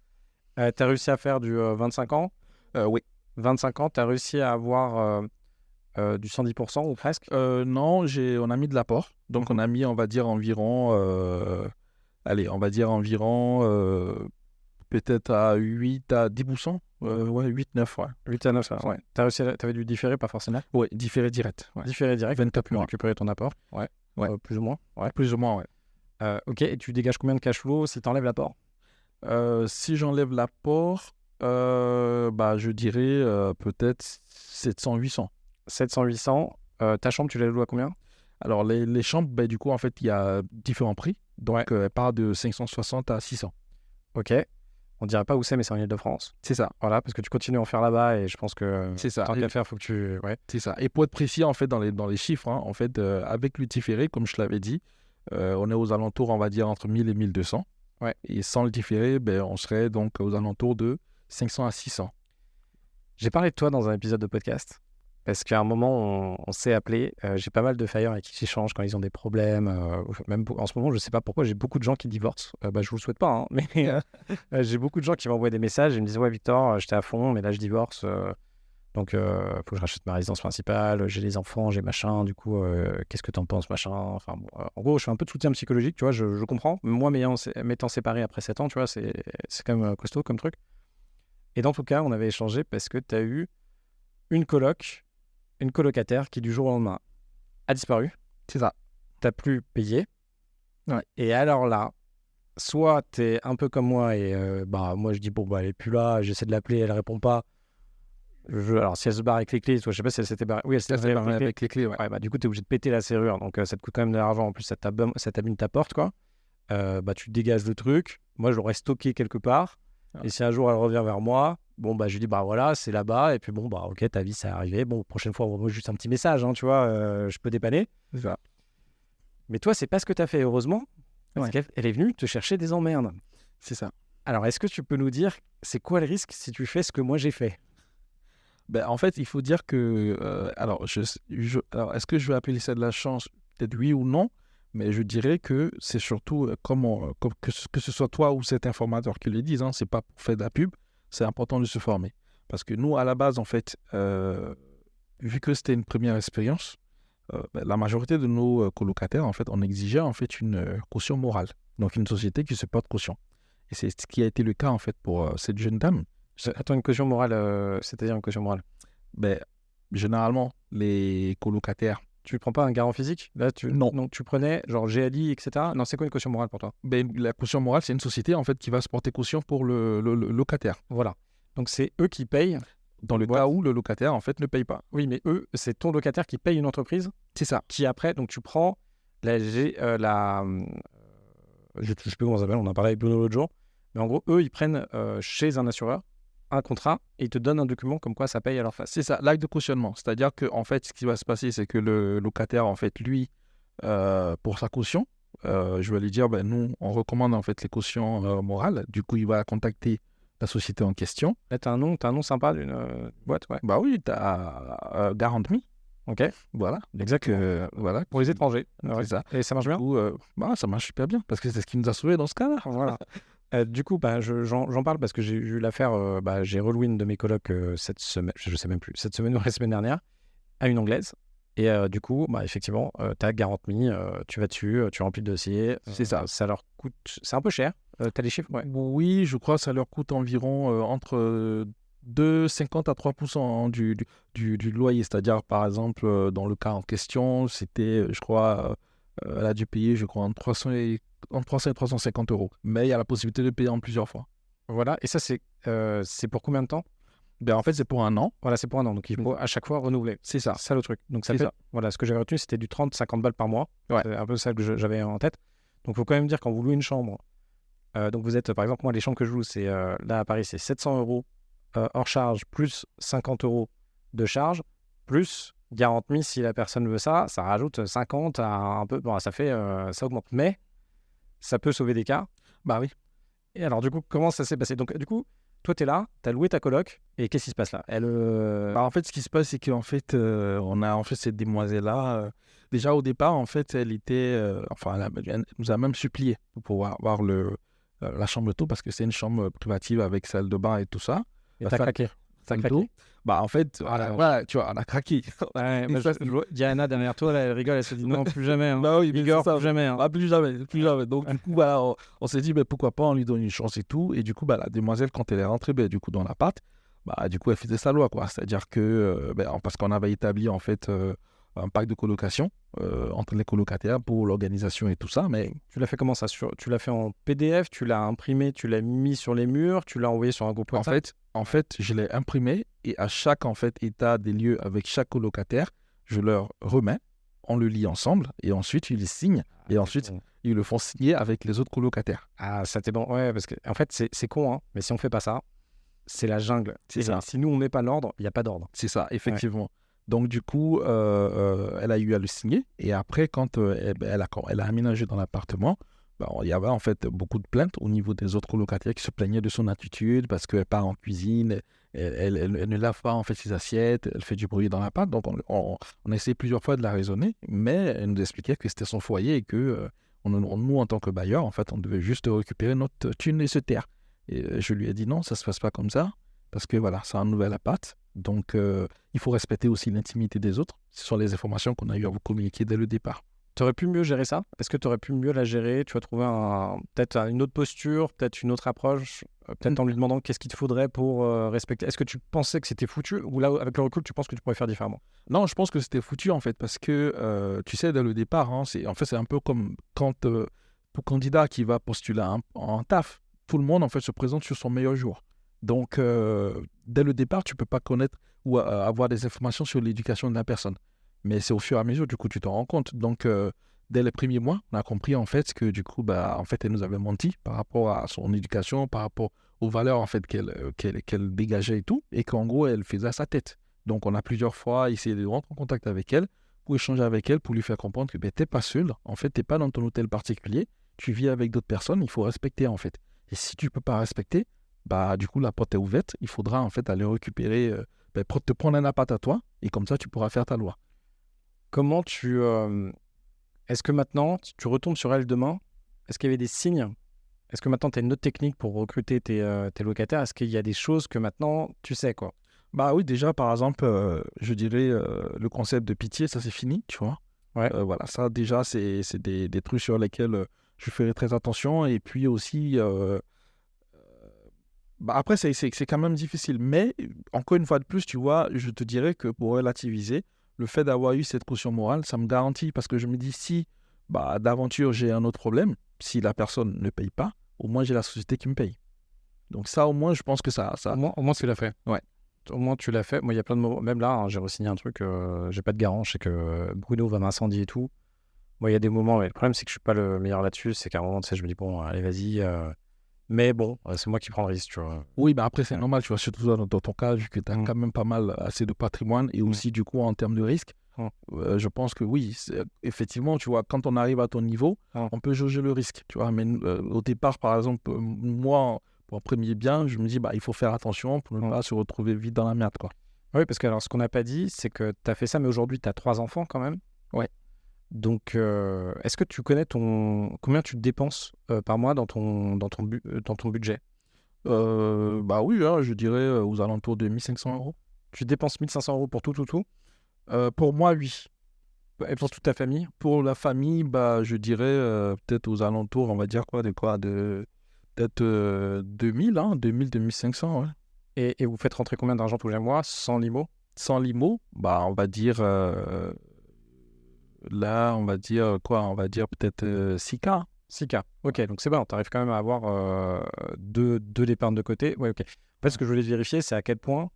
Tu as réussi à faire du 25 ans? Oui. 25 ans, tu as réussi à avoir du 110% ou presque? Non, on a mis de l'apport. Donc, on a mis, on va dire, environ... peut-être à 8 à 10%. Ouais, 8, 9, ouais. 8 à 9, ça. Ouais. T'avais dû différer, pas forcément? Ouais, différé direct. Ouais. Différé direct, 24 tu as mois. récupérer ton apport? Ouais. Plus ou moins? Ouais. Plus ou moins, ouais. Ok, et tu dégages combien de cash flow si tu enlèves l'apport? Si j'enlève l'apport, je dirais peut-être 700, 800. 700, 800. Ta chambre, tu la loues à combien? Alors, les chambres, du coup, en fait, il y a différents prix. Donc, elle part de 560 à 600. Ok. On dirait pas où c'est, mais c'est en Ile-de-France. C'est ça. Voilà, parce que tu continues à en faire là-bas et je pense que C'est ça. tant qu'à faire, faut que tu. Ouais. C'est ça. Et pour être précis, en fait, dans les chiffres, hein, en fait, avec le différé, comme je te l'avais dit, on est aux alentours, on va dire, entre 1000 et 1200. Ouais. Et sans le différé, on serait donc aux alentours de 500 à 600. J'ai parlé de toi dans un épisode de podcast parce qu'à un moment, on s'est appelé. J'ai pas mal de failleurs avec qui j'échange quand ils ont des problèmes. Même en ce moment, je sais pas pourquoi, j'ai beaucoup de gens qui divorcent. Je vous le souhaite pas, hein, mais j'ai beaucoup de gens qui m'envoient des messages et me disent ouais, Victor, j'étais à fond, mais là je divorce. Donc, faut que je rachète ma résidence principale. J'ai les enfants, j'ai machin. Du coup, qu'est-ce que t'en penses, machin. Enfin, bon, en gros, je fais un peu de soutien psychologique, tu vois. Je comprends. Moi, m'étant séparé après 7 ans, tu vois, c'est quand même costaud comme truc. Et dans tout cas, on avait échangé parce que tu as eu une colocataire qui du jour au lendemain a disparu. C'est ça. T'as plus payé. Ouais. Et alors là, soit t'es un peu comme moi et moi je dis bon elle est plus là, j'essaie de l'appeler, elle répond pas. Alors si elle se barre avec les clés, toi, je sais pas si elle s'était barrée. Oui, elle s'était barrée avec les clés. Ouais, du coup t'es obligé de péter la serrure, donc ça te coûte quand même de l'argent. En plus ça t'abîme ta porte quoi. Tu dégages le truc. Moi je l'aurais stocké quelque part. Ouais. Et si un jour elle revient vers moi, je lui dis voilà, c'est là-bas. Et puis ok, ta vie, ça est arrivé. Prochaine fois, envoie-moi juste un petit message, hein, tu vois, je peux dépanner. C'est ça. Mais toi, c'est pas ce que tu as fait, heureusement. Parce qu'elle est venue te chercher des emmerdes. C'est ça. Alors, est-ce que tu peux nous dire, c'est quoi le risque si tu fais ce que moi j'ai fait? En fait, il faut dire que. Alors, est-ce que je vais appeler ça de la chance? Peut-être oui ou non. Mais je dirais que c'est surtout, que ce soit toi ou cet informateur qui le dise, hein, c'est pas pour faire de la pub, c'est important de se former. Parce que nous, à la base, en fait, vu que c'était une première expérience, la majorité de nos colocataires, en fait, on exigeait en fait une caution morale. Donc, une société qui se porte caution. Et c'est ce qui a été le cas, en fait, pour cette jeune dame. Attends, une caution morale, c'est-à-dire une caution morale? Généralement, les colocataires. Tu prends pas un garant physique? Là, Non. Donc, tu prenais genre GADI, etc. Non, c'est quoi une caution morale pour toi? La caution morale, c'est une société en fait qui va se porter caution pour le locataire. Voilà. Donc, c'est eux qui payent. Dans le cas où le locataire en fait ne paye pas. Oui, mais eux, c'est ton locataire qui paye une entreprise. C'est ça. Qui après, donc tu prends je sais plus comment ça s'appelle, on en parlait avec Bruno l'autre jour. Mais en gros, eux, ils prennent chez un assureur un contrat et ils te donnent un document comme quoi ça paye à leur face. C'est ça, l'acte de cautionnement. C'est-à-dire que en fait, ce qui va se passer, c'est que le locataire, en fait, lui, pour sa caution, je vais lui dire, nous, on recommande en fait les cautions morales. Du coup, il va contacter la société en question. Là, t'as un nom sympa d'une boîte, ouais. Bah oui, t'as Guarantme. Ok. Voilà. Exactement. Voilà. Pour les étrangers. C'est ça. Et ça marche bien? Du coup, ça marche super bien parce que c'est ce qui nous a sauvés dans ce cas-là. Voilà. Du coup, j'en parle parce que j'ai eu l'affaire, j'ai reloué une de mes colocs cette semaine, je sais même plus, cette semaine ou la semaine dernière, à une Anglaise. Et du coup, effectivement, tu as Guarantme, tu vas dessus, tu remplis le dossier. C'est ça. Ça leur coûte, c'est un peu cher. Tu as les chiffres? Ouais. Oui, je crois que ça leur coûte environ entre 2,50 à 3% du loyer. C'est-à-dire, par exemple, dans le cas en question, c'était, je crois, elle a dû payer, je crois, entre 300 et 350 euros. Mais il y a la possibilité de payer en plusieurs fois. Voilà. Et ça, c'est pour combien de temps? En fait, c'est pour 1 an. Voilà, c'est pour 1 an. Donc, il faut à chaque fois renouveler. C'est ça. C'est ça le truc. Donc, ça fait, voilà, ce que j'avais retenu, c'était du 30-50 balles par mois. Ouais. C'est un peu ça que j'avais en tête. Donc, il faut quand même dire, quand vous louez une chambre, donc vous êtes, par exemple, moi, les chambres que je loue, c'est là à Paris, c'est 700 euros hors charge, plus 50 euros de charge, plus Guarantme, si la personne veut ça rajoute 50 à un peu. Bon, ça augmente. Mais ça peut sauver des cas. Bah oui. Et alors, du coup, comment ça s'est passé? Donc, du coup, toi, tu es là, tu as loué ta coloc, et qu'est-ce qui se passe là? En fait, ce qui se passe, c'est qu'en fait, on a en fait cette demoiselle-là. Déjà, au départ, en fait, elle était. Elle nous a même supplié pour pouvoir avoir la chambre de tout, parce que c'est une chambre privative avec salle de bain et tout ça. Et t'as craqué. T'as craqué. En fait, voilà, tu vois, on a craqué. Ouais, je vois Diana derrière toi, là, elle rigole, elle se dit non, plus jamais. Hein. Bah oui, Igor, plus jamais. Hein. Plus jamais. Donc, du coup, voilà, on s'est dit, pourquoi pas, on lui donne une chance et tout. Et du coup, la demoiselle, quand elle est rentrée, du coup, dans l'appart, du coup, elle faisait sa loi, quoi. C'est-à-dire que, parce qu'on avait établi, en fait, un pacte de colocation entre les colocataires pour l'organisation et tout ça. Mais tu l'as fait comment ça? Tu l'as fait en PDF, tu l'as imprimé, tu l'as mis sur les murs, tu l'as envoyé sur un groupe WhatsApp? En fait, je l'ai imprimé et à chaque état des lieux avec chaque colocataire, je leur remets on le lit ensemble et ensuite ils les signent et ensuite ils le font signer avec les autres colocataires. Ah, ça t'est bon. Ouais, parce que en fait, c'est con, hein, mais si on fait pas ça, c'est la jungle. C'est ça. Si nous, on met pas l'ordre, il n'y a pas d'ordre. C'est ça, effectivement. Donc, du coup, elle a eu à le signer. Et après, quand elle a aménagé dans l'appartement, il y avait en fait beaucoup de plaintes au niveau des autres colocataires qui se plaignaient de son attitude parce qu'elle part en cuisine, elle ne lave pas en fait ses assiettes, elle fait du bruit dans l'appart. Donc, on a essayé plusieurs fois de la raisonner, mais elle nous expliquait que c'était son foyer et que nous, en tant que bailleurs, en fait, on devait juste récupérer notre thune et se taire. Et je lui ai dit non, ça se passe pas comme ça. Parce que voilà, c'est un nouvel appart. Donc, il faut respecter aussi l'intimité des autres. Ce sont les informations qu'on a eu à vous communiquer dès le départ. Tu aurais pu mieux gérer ça? Est-ce que tu aurais pu mieux la gérer? Tu vas trouver peut-être une autre posture, peut-être une autre approche, peut-être en lui demandant qu'est-ce qu'il te faudrait pour respecter. Est-ce que tu pensais que c'était foutu ou là, avec le recul, tu penses que tu pourrais faire différemment? Non, je pense que c'était foutu en fait parce que tu sais, dès le départ, hein, c'est un peu comme quand tout candidat qui va postuler en taf, tout le monde en fait se présente sur son meilleur jour. Donc, dès le départ, tu ne peux pas connaître ou avoir des informations sur l'éducation de la personne. Mais c'est au fur et à mesure, du coup, tu t'en rends compte. Donc, dès les premiers mois, on a compris en fait que du coup, en fait, elle nous avait menti par rapport à son éducation, par rapport aux valeurs en fait qu'elle dégageait et tout, et qu'en gros, elle faisait à sa tête. Donc, on a plusieurs fois essayé de rentrer en contact avec elle pour échanger avec elle, pour lui faire comprendre que tu n'es pas seul. En fait, tu n'es pas dans ton hôtel particulier. Tu vis avec d'autres personnes. Il faut respecter en fait. Et si tu ne peux pas respecter, du coup, la porte est ouverte. Il faudra en fait aller récupérer, te prendre un appart à toi, et comme ça, tu pourras faire ta loi. Comment est-ce que maintenant, tu retombes sur elle demain? Est-ce qu'il y avait des signes? Est-ce que maintenant, tu as une autre technique pour recruter tes locataires? Est-ce qu'il y a des choses que maintenant, tu sais, quoi? Bah oui, déjà, par exemple, je dirais le concept de pitié, ça c'est fini, tu vois. Ouais. Voilà, ça déjà, c'est des trucs sur lesquels je ferai très attention. Et puis aussi, après, c'est quand même difficile. Mais encore une fois de plus, tu vois, je te dirais que pour relativiser, le fait d'avoir eu cette caution morale, ça me garantit parce que je me dis si d'aventure j'ai un autre problème, si la personne ne paye pas, au moins j'ai la société qui me paye. Donc ça, au moins, je pense que ça... Au moins tu l'as fait. Ouais. Au moins tu l'as fait. Moi, il y a plein de moments. Même là, hein, j'ai re-signé un truc. J'ai pas de garant. Je sais que Bruno va m'incendier et tout. Moi, il y a des moments. Mais le problème, c'est que je suis pas le meilleur là-dessus. C'est qu'à un moment, tu sais, je me dis bon, allez, vas-y. Mais bon, c'est moi qui prends le risque, tu vois. Oui, après, c'est normal, tu vois, surtout dans ton cas, vu que tu as quand même pas mal assez de patrimoine et aussi, du coup, en termes de risque, je pense que oui, effectivement, tu vois, quand on arrive à ton niveau, on peut jauger le risque, tu vois. Mais au départ, par exemple, moi, pour un premier bien, je me dis, il faut faire attention pour ne pas se retrouver vite dans la merde, quoi. Oui, parce que alors, ce qu'on n'a pas dit, c'est que tu as fait ça, mais aujourd'hui, tu as 3 enfants quand même. Ouais. Donc, est-ce que tu connais combien tu dépenses par mois dans ton budget? Oui, hein, je dirais aux alentours de 1 500 euros. Tu dépenses 1 500 euros pour tout? Pour moi, oui. Et pour toute ta famille? Pour la famille, je dirais peut-être aux alentours, on va dire peut-être 2000, 2500, ouais. Et vous faites rentrer combien d'argent tous les mois sans limo? Sans limo, on va dire là, on va dire quoi? On va dire peut-être 6K. 6K. Ok, donc c'est bon, tu arrives quand même à avoir deux d'épargne de côté. Ouais, ok. En fait, ce que je voulais vérifier, c'est à quel point.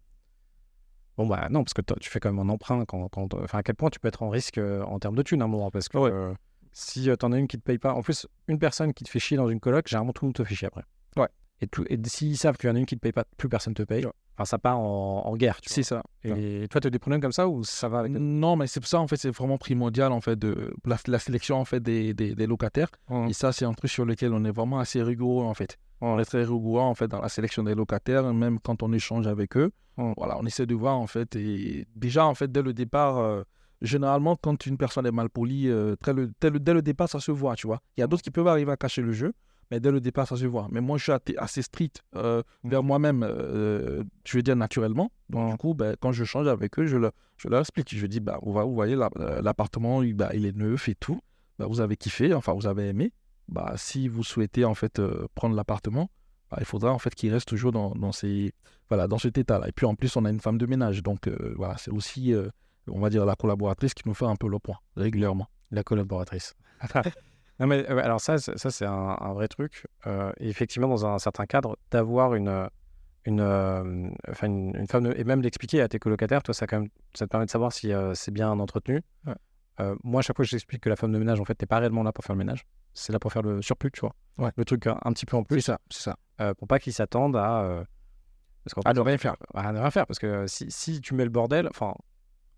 Bon, non, parce que tu fais quand même un emprunt. Enfin, à quel point tu peux être en risque en termes de thunes à un moment. Parce que si t'en as une qui te paye pas. En plus, une personne qui te fait chier dans une coloc, généralement tout le monde te fait chier après. Ouais. Et s'ils savent qu'il y en a une qui te paye pas, plus personne te paye. Ouais. Enfin, ça part en guerre. C'est ça. Et toi, tu as des problèmes comme ça ou ça va avec... Non, mais c'est pour ça, en fait, c'est vraiment primordial, en fait, de la sélection, en fait, des locataires. Et ça, c'est un truc sur lequel on est vraiment assez rigoureux, en fait. On est très rigoureux, en fait, dans la sélection des locataires, même quand on échange avec eux. Voilà, on essaie de voir, en fait, et déjà, en fait, dès le départ, généralement, quand une personne est mal polie, dès le départ, ça se voit, tu vois. Il y a d'autres qui peuvent arriver à cacher le jeu, mais dès le départ, ça se voit. Mais moi, je suis assez strict vers moi-même, je veux dire naturellement. Donc, du coup, quand je change avec eux, je leur explique. Je dis, vous voyez, l'appartement, il est neuf et tout. Vous avez kiffé, enfin, vous avez aimé. Si vous souhaitez, en fait, prendre l'appartement, il faudra, en fait, qu'il reste toujours dans cet état-là. Et puis, en plus, on a une femme de ménage. Donc, voilà, c'est aussi, on va dire, la collaboratrice qui nous fait un peu le point régulièrement. La collaboratrice. Non, mais alors ça c'est un vrai truc. Et effectivement, dans un certain cadre, d'avoir une femme, et même l'expliquer à tes colocataires, toi, ça te permet de savoir si c'est bien entretenu. Ouais. Moi, à chaque fois, j'explique que la femme de ménage, en fait, t'es pas réellement là pour faire le ménage. C'est là pour faire le surplus, tu vois. Ouais. Le truc un petit peu en plus. C'est ça. Pour pas qu'ils s'attendent à... parce qu'en À fait, ne rien faire. à ne rien faire. Parce que si tu mets le bordel... Enfin,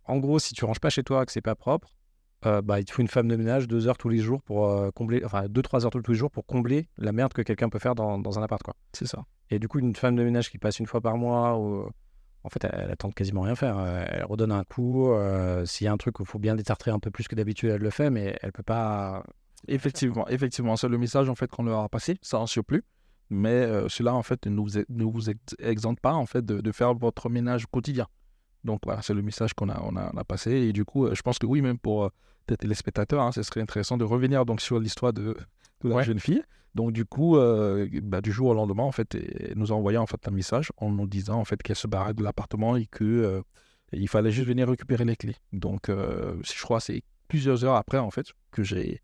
en gros, si tu ranges pas chez toi, que c'est pas propre, il te faut une femme de ménage 2 heures tous les jours pour combler... Enfin, 2-3 heures tous les jours pour combler la merde que quelqu'un peut faire dans un appart, quoi. C'est ça. Et du coup, une femme de ménage qui passe une fois par mois... En fait, elle attend quasiment rien faire. Elle redonne un coup. S'il y a un truc où il faut bien détartrer un peu plus que d'habitude, elle le fait, mais elle peut pas... Effectivement, c'est le message en fait qu'on leur a passé, ça en surplus. Mais cela en fait ne vous exempte pas en fait de faire votre ménage quotidien. Donc voilà, c'est le message qu'on a passé. Et du coup, je pense que oui, même pour tes téléspectateurs, hein, ce serait intéressant de revenir donc sur l'histoire de la jeune fille. Donc du coup, du jour au lendemain, en fait, elle nous a envoyé en fait un message en nous disant en fait qu'elle se barrait de l'appartement et que il fallait juste venir récupérer les clés. Donc je crois que c'est plusieurs heures après en fait que j'ai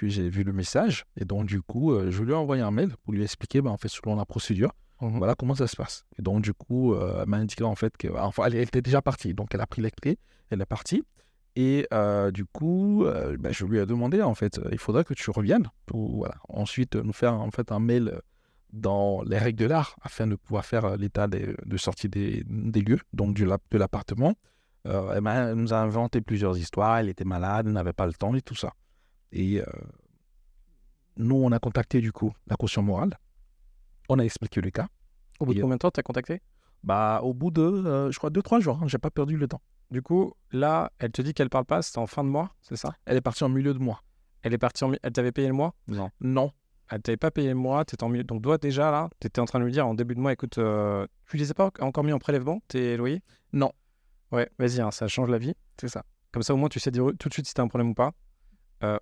vu le message. Et donc du coup, je lui ai envoyé un mail pour lui expliquer en fait selon la procédure. Voilà comment ça se passe. Et donc, du coup, elle m'a indiqué en fait elle était déjà partie. Donc, elle a pris les clés, elle est partie. Et du coup, je lui ai demandé en fait, il faudrait que tu reviennes pour ensuite nous faire en fait un mail dans les règles de l'art afin de pouvoir faire l'état de sortie des lieux, donc de l'appartement. Elle nous a inventé plusieurs histoires. Elle était malade, elle n'avait pas le temps et tout ça. Et nous, on a contacté du coup la caution morale. On a expliqué le cas. Au bout de combien de temps t'as contacté? Au bout de, je crois, 2-3 jours. J'ai pas perdu le temps. Du coup, là, elle te dit qu'elle parle pas, c'était en fin de mois, c'est ça? Elle est partie en milieu de mois. Elle est partie Elle t'avait payé le mois? Non. Elle t'avait pas payé le mois, t'étais en milieu... Donc toi, déjà, là, t'étais en train de lui dire en début de mois, écoute, tu les as pas encore mis en prélèvement, tes loyers? Non. Ouais, vas-y, hein, ça change la vie. C'est ça. Comme ça, au moins, tu sais dire tout de suite si t'as un problème ou pas.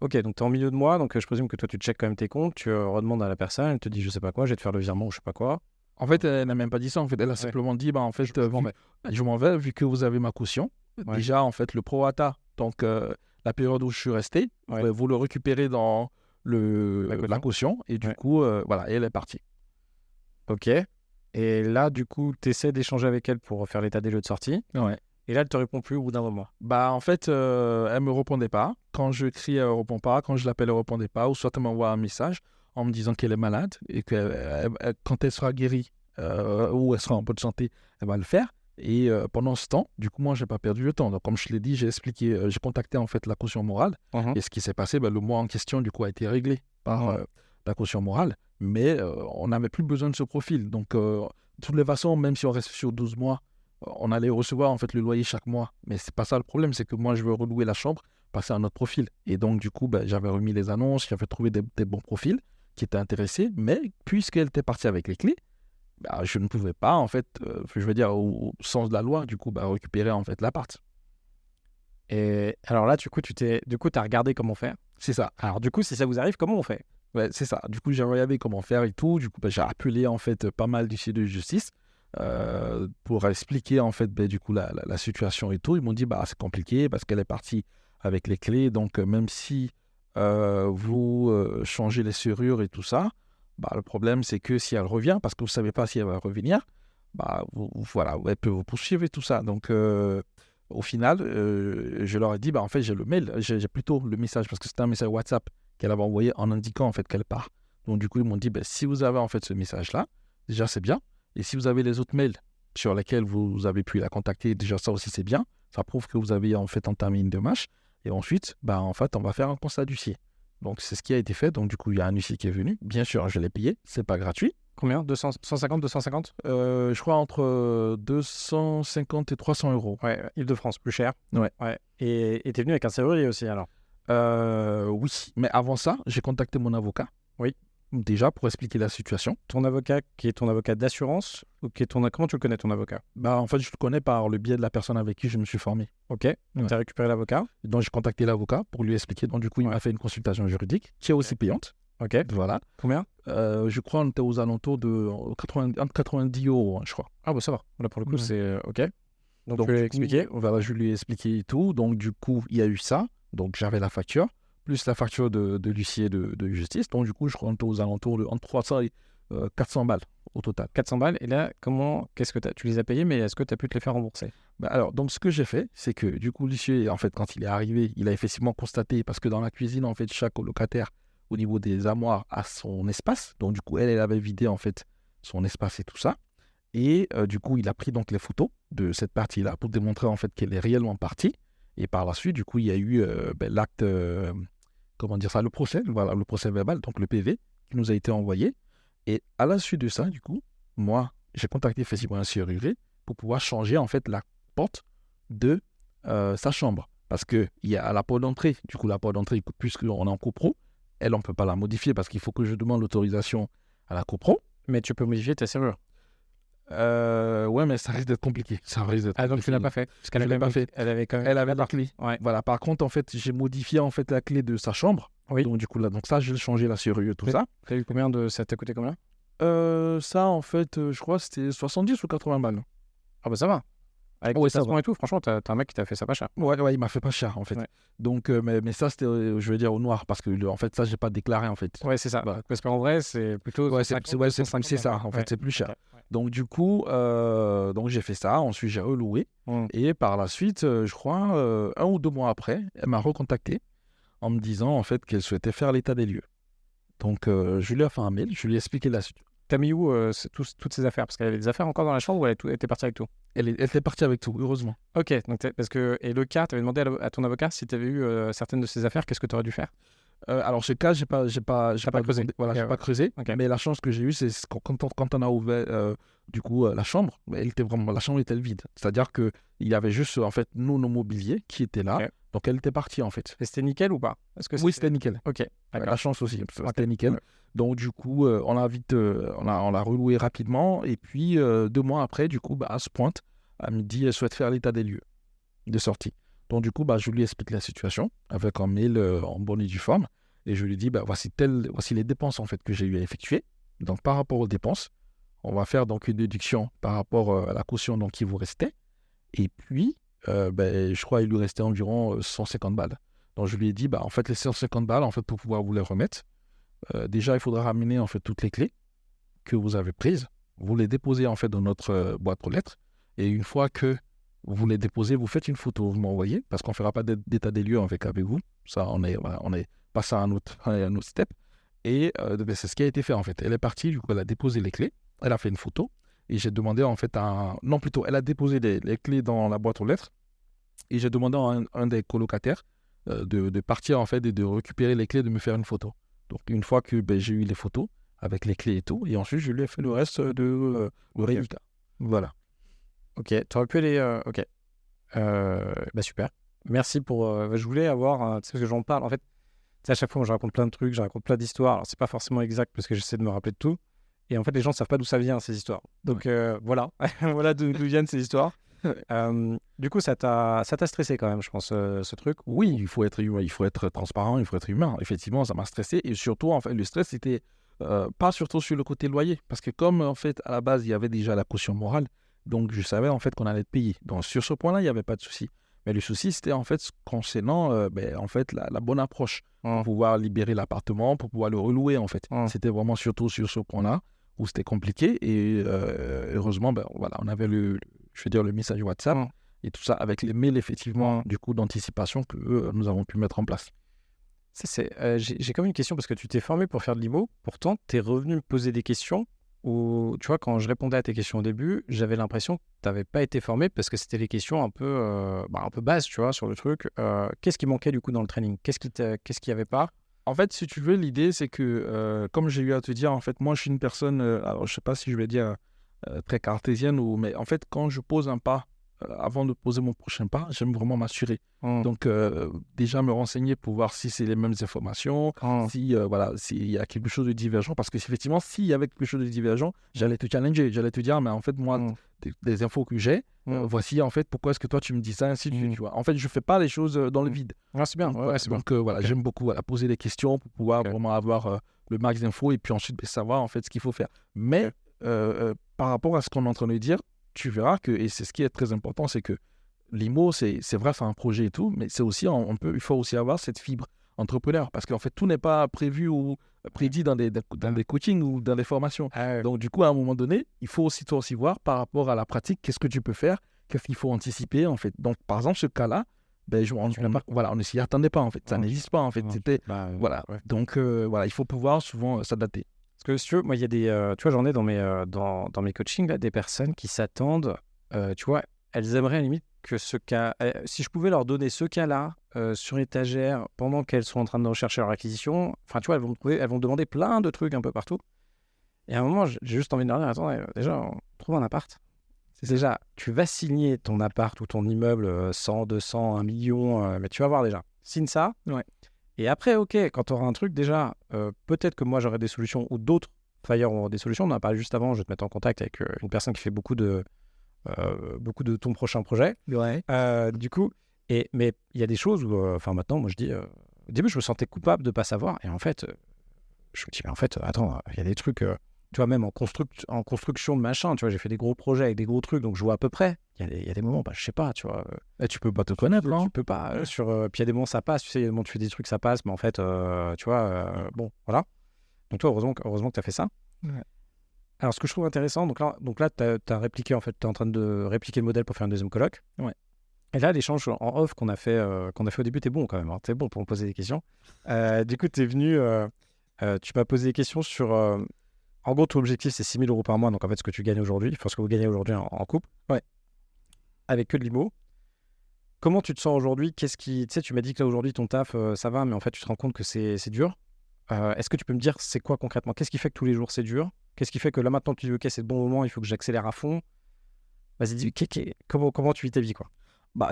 Ok, donc t'es en milieu de mois, donc je présume que toi, tu checkes quand même tes comptes, tu redemandes à la personne, elle te dit je sais pas quoi, je vais te faire le virement ou je sais pas quoi. En fait, elle n'a même pas dit ça. En fait, elle a simplement dit, en fait, je m'en vais vu que vous avez ma caution. Ouais. Déjà, en fait, le prorata, donc la période où je suis resté, vous le récupérez dans la caution. Et du coup, voilà, et elle est partie. Ok. Et là, du coup, tu essaies d'échanger avec elle pour faire l'état des lieux de sortie. Ouais. Et là, elle te répond plus au bout d'un moment. En fait, elle me répondait pas. Quand je crie, elle répond pas. Quand je l'appelle, elle répondait pas. Ou soit elle m'envoie un message en me disant qu'elle est malade et que quand elle sera guérie ou elle sera en bonne santé, elle va le faire. Et pendant ce temps, du coup, moi, j'ai pas perdu le temps. Donc, comme je l'ai dit, j'ai expliqué, j'ai contacté en fait la caution morale. Et ce qui s'est passé, le mois en question, du coup, a été réglé par la caution morale. Mais on n'avait plus besoin de ce profil. Donc, de toutes les façons, même si on reste sur 12 mois, on allait recevoir en fait le loyer chaque mois. Mais c'est pas ça le problème, c'est que moi, je veux relouer la chambre, passer à un autre profil. Et donc, du coup, j'avais remis les annonces, j'avais trouvé des bons profils qui étaient intéressés. Mais puisqu'elle était partie avec les clés, je ne pouvais pas, en fait, je veux dire, au sens de la loi, du coup, récupérer en fait l'appart. Et alors là, du coup, tu as regardé comment faire. C'est ça. Alors du coup, si ça vous arrive, comment on fait? Ouais, c'est ça. Du coup, j'ai regardé comment faire et tout. Du coup, j'ai appelé en fait pas mal d'huissiers de justice pour expliquer en fait du coup la situation et tout. Ils m'ont dit c'est compliqué parce qu'elle est partie avec les clés. Donc même si vous changez les serrures et tout ça, le problème c'est que si elle revient, parce que vous savez pas si elle va revenir, voilà, elle peut vous poursuivre et tout ça. Donc au final, je leur ai dit en fait j'ai le mail, j'ai plutôt le message parce que c'était un message WhatsApp qu'elle avait envoyé en indiquant en fait qu'elle part. Donc du coup ils m'ont dit si vous avez en fait ce message là, déjà c'est bien. Et si vous avez les autres mails sur lesquels vous avez pu la contacter, déjà ça aussi c'est bien. Ça prouve que vous avez en fait entamé une démarche. Et ensuite, en fait, on va faire un constat d'huissier. Donc c'est ce qui a été fait. Donc du coup, il y a un huissier qui est venu. Bien sûr, je l'ai payé. C'est pas gratuit. Combien? 150, 250? Je crois entre 250 et 300 euros. Ouais, Île-de-France, plus cher. Ouais. Et t'es venu avec un serrurier aussi alors? Oui, mais avant ça, j'ai contacté mon avocat. Oui. Déjà pour expliquer la situation. Ton avocat qui est ton avocat d'assurance ou qui est comment tu le connais ton avocat? En fait, je le connais par le biais de la personne avec qui je me suis formé. Ok, tu as récupéré l'avocat? Donc j'ai contacté l'avocat pour lui expliquer. Donc du coup, il m'a fait une consultation juridique qui est aussi payante. Ok. Voilà. Combien? Je crois qu'on était aux alentours de 90 euros, je crois. Ah ça va. Là pour le coup, c'est ok. Donc tu lui as expliqué? Voilà, je lui ai expliqué et tout. Donc du coup, il y a eu ça. Donc j'avais la facture plus la facture de l'huissier de justice. Donc, du coup, je rentre aux alentours de entre 300 et 400 balles au total. 400 balles. Et là, tu les as payés, mais est-ce que tu as pu te les faire rembourser? Alors, donc, ce que j'ai fait, c'est que du coup, l'huissier, en fait, quand il est arrivé, il a effectivement constaté, parce que dans la cuisine, en fait, chaque locataire, au niveau des armoires, a son espace. Donc, du coup, elle avait vidé, en fait, son espace et tout ça. Et du coup, il a pris donc les photos de cette partie-là pour démontrer, en fait, qu'elle est réellement partie. Et par la suite, du coup, il y a eu l'acte, comment dire ça, le procès, voilà, le procès verbal, donc le PV, qui nous a été envoyé. Et à la suite de ça, du coup, moi, j'ai contacté effectivement un serrurier pour pouvoir changer, en fait, la porte de sa chambre. Parce qu'il y a la porte d'entrée. Du coup, la porte d'entrée, puisqu'on est en copro, elle, on ne peut pas la modifier parce qu'il faut que je demande l'autorisation à la copro. Mais tu peux modifier ta serrure. Ouais, mais ça risque d'être compliqué. Ça risque d'être donc tu l'as pas fait. Parce qu'elle Je l'ai pas fait. Elle avait quand même. Elle avait la clé. Ouais. Voilà. Par contre, en fait, j'ai modifié en fait la clé de sa chambre. Oui. Donc, du coup, là, donc ça, j'ai changé la serrure, tout ça. T'as eu ça t'a coûté combien? Ça, en fait, je crois que c'était 70 ou 80 balles. Ah bah ça va. Avec Ouais, le ça placement va. et tout, franchement, t'as un mec qui t'a fait ça pas cher. Ouais, il m'a fait pas cher, en fait. Ouais. Donc, mais ça, c'était, je veux dire, au noir, parce que, en fait, ça, j'ai pas déclaré, en fait. Ouais, c'est ça. Voilà. Parce qu'en vrai, c'est plutôt. Ouais, 150, c'est 150, ça, en fait, ouais. c'est plus cher. Ok, ouais. Donc, du coup, donc j'ai fait ça. Ensuite, j'ai reloué. Et par la suite, je crois, 1 ou 2 mois après, elle m'a recontacté en me disant, en fait, qu'elle souhaitait faire l'état des lieux. Donc, je lui ai fait un mail, je lui ai expliqué la situation. T'as mis où toutes ces affaires? Parce qu'elle avait des affaires encore dans la chambre ou elle était partie avec tout? Elle était partie avec tout, heureusement. Ok, donc et le cas, t'avais demandé à ton avocat si t'avais eu certaines de ces affaires, qu'est-ce que t'aurais dû faire? Alors, ce cas, j'ai pas creusé. Voilà, Ok, j'ai pas creusé. Ok. Mais la chance que j'ai eue, c'est quand on a ouvert du coup la chambre, la chambre était vide. C'est-à-dire que il y avait juste en fait nos mobiliers qui étaient là. Ok. Donc elle était partie en fait. Et c'était nickel ou pas? Oui, c'était nickel. Ok, d'accord. La chance aussi, c'était Ok. nickel. Ouais. Donc du coup, on l'a reloué rapidement. Et puis 2 mois après, du coup, elle se pointe. Elle me dit, elle souhaite faire l'état des lieux de sortie. Donc du coup, je lui explique la situation avec un mail en bonne et due forme. Et je lui dis, voici les dépenses en fait que j'ai eu à effectuer. Donc par rapport aux dépenses, on va faire donc une déduction par rapport à la caution donc, qui vous restait. Et puis, je crois qu'il lui restait environ 150 balles. Donc je lui ai dit, en fait, les 150 balles, en fait, pour pouvoir vous les remettre, déjà, il faudra ramener en fait toutes les clés que vous avez prises. Vous les déposez en fait dans notre boîte aux lettres. Et une fois que vous les déposez, vous faites une photo, vous m'envoyez, parce qu'on ne fera pas d'état des lieux avec vous. Ça, on est passé à un autre step. Et c'est ce qui a été fait en fait. Elle est partie, du coup, elle a déposé les clés, elle a fait une photo. Et j'ai demandé en fait non, plutôt, elle a déposé les clés dans la boîte aux lettres. Et j'ai demandé à un des colocataires de partir en fait et de récupérer les clés, de me faire une photo. Donc une fois que j'ai eu les photos avec les clés et tout, et ensuite je lui ai fait le reste de le résultat. Voilà. Ok, tu aurais pu aller. Ok. Super. Merci pour. Je voulais avoir. Tu sais, parce que j'en parle. En fait, à chaque fois, moi, je raconte plein de trucs, je raconte plein d'histoires. Alors, c'est pas forcément exact parce que j'essaie de me rappeler de tout. Et en fait, les gens ne savent pas d'où ça vient, ces histoires. Donc voilà. Voilà d'où viennent ces histoires. Du coup, ça t'a stressé quand même, je pense, ce truc. Oui, il faut être transparent, il faut être humain. Effectivement, ça m'a stressé. Et surtout, en fait, le stress, c'était pas surtout sur le côté loyer. Parce que comme, en fait, à la base, il y avait déjà la caution morale, donc je savais, en fait, qu'on allait être payé. Donc, sur ce point-là, il n'y avait pas de souci. Mais le souci, c'était, en fait, concernant, en fait, la bonne approche pour pouvoir libérer l'appartement, pour pouvoir le relouer, en fait. C'était vraiment surtout sur ce point-là où c'était compliqué. Et heureusement, voilà, on avait le message WhatsApp et tout ça avec les mails, effectivement, du coup, d'anticipation que nous avons pu mettre en place. J'ai quand même une question parce que tu t'es formé pour faire de l'IMO. Pourtant, tu es revenu me poser des questions où, tu vois, quand je répondais à tes questions au début, j'avais l'impression que tu n'avais pas été formé parce que c'était des questions un peu bases, tu vois, sur le truc. Qu'est-ce qui manquait du coup dans le training? Qu'est-ce qu'il n'y avait pas? En fait, si tu veux, l'idée, c'est que, comme j'ai eu à te dire, en fait, moi, je suis une personne, alors je ne sais pas si je vais dire très cartésienne, mais en fait, quand je pose un pas, avant de poser mon prochain pas, j'aime vraiment m'assurer. Donc, déjà me renseigner pour voir si c'est les mêmes informations, s'il y a quelque chose de divergent. Parce que, effectivement, s'il y avait quelque chose de divergent, j'allais te challenger. J'allais te dire, mais en fait, moi, des infos que j'ai, voici, en fait, pourquoi est-ce que toi, tu me dis ça, ainsi de suite, tu vois. En fait, je ne fais pas les choses dans le vide. Ah, c'est bien. Donc, j'aime beaucoup poser des questions pour pouvoir vraiment avoir le max d'infos et puis ensuite savoir, en fait, ce qu'il faut faire. Mais, par rapport à ce qu'on est en train de dire, tu verras que, et c'est ce qui est très important, c'est que l'IMO, c'est vrai, c'est un projet et tout, mais c'est aussi, il faut aussi avoir cette fibre entrepreneur. Parce qu'en fait, tout n'est pas prévu ou prédit dans des coachings ou dans des formations. Donc, du coup, à un moment donné, il faut aussi, toi aussi voir par rapport à la pratique, qu'est-ce que tu peux faire, qu'est-ce qu'il faut anticiper, en fait. Donc, par exemple, ce cas-là, on ne s'y attendait pas, en fait. Ça n'existe pas, en fait. C'était, voilà. Ouais. Donc, il faut pouvoir souvent s'adapter. Parce que, si tu veux, moi, il y a des... tu vois, j'en ai dans mes coachings, là, des personnes qui s'attendent, tu vois, elles aimeraient à la limite que ce cas... si je pouvais leur donner ce cas-là sur étagère pendant qu'elles sont en train de rechercher leur acquisition, enfin, tu vois, elles vont demander plein de trucs un peu partout. Et à un moment, j'ai juste envie de leur dire, attends, déjà, on trouve un appart. C'est déjà, tu vas signer ton appart ou ton immeuble 100, 200, 1 million, mais tu vas voir déjà. Signe ça. Ouais. Et après, OK, quand tu auras un truc, déjà, peut-être que moi, j'aurai des solutions ou d'autres Fire auront des solutions. On en a parlé juste avant. Je vais te mettre en contact avec une personne qui fait beaucoup de ton prochain projet. Ouais. Du coup, mais il y a des choses où, maintenant, moi, je dis, au début, je me sentais coupable de ne pas savoir. Et en fait, je me dis, mais en fait, attends, il y a des trucs... tu vois, même en construction de machin, tu vois, j'ai fait des gros projets avec des gros trucs, donc je vois à peu près. Il y a des moments, je sais pas, tu vois. Tu peux pas te connaître, non ? Tu peux pas. Puis il y a des moments, ça passe, tu sais, il y a des moments, tu fais des trucs, ça passe, mais en fait, tu vois, bon, voilà. Donc toi, heureusement que tu as fait ça. Ouais. Alors, ce que je trouve intéressant, donc là tu as répliqué, en fait, tu es en train de répliquer le modèle pour faire un deuxième colloque. Ouais. Et là, l'échange en off qu'on a fait au début, t'es bon quand même, hein, t'es bon pour me poser des questions. Du coup, t'es venu, tu m'as posé des questions sur... en gros, ton objectif, c'est 6 000 € par mois. Donc, en fait, ce que tu gagnes aujourd'hui, ce que vous gagnez aujourd'hui en couple. Ouais. Avec que de l'IMO. Comment tu te sens aujourd'hui ? Tu sais, tu m'as dit que là, aujourd'hui, ton taf, ça va, mais en fait, tu te rends compte que c'est dur. Est-ce que tu peux me dire, c'est quoi concrètement ? Qu'est-ce qui fait que tous les jours, c'est dur ? Qu'est-ce qui fait que là, maintenant, tu dis, OK, c'est le bon moment, il faut que j'accélère à fond ? Vas-y, dis, comment tu vis ta vie, quoi ?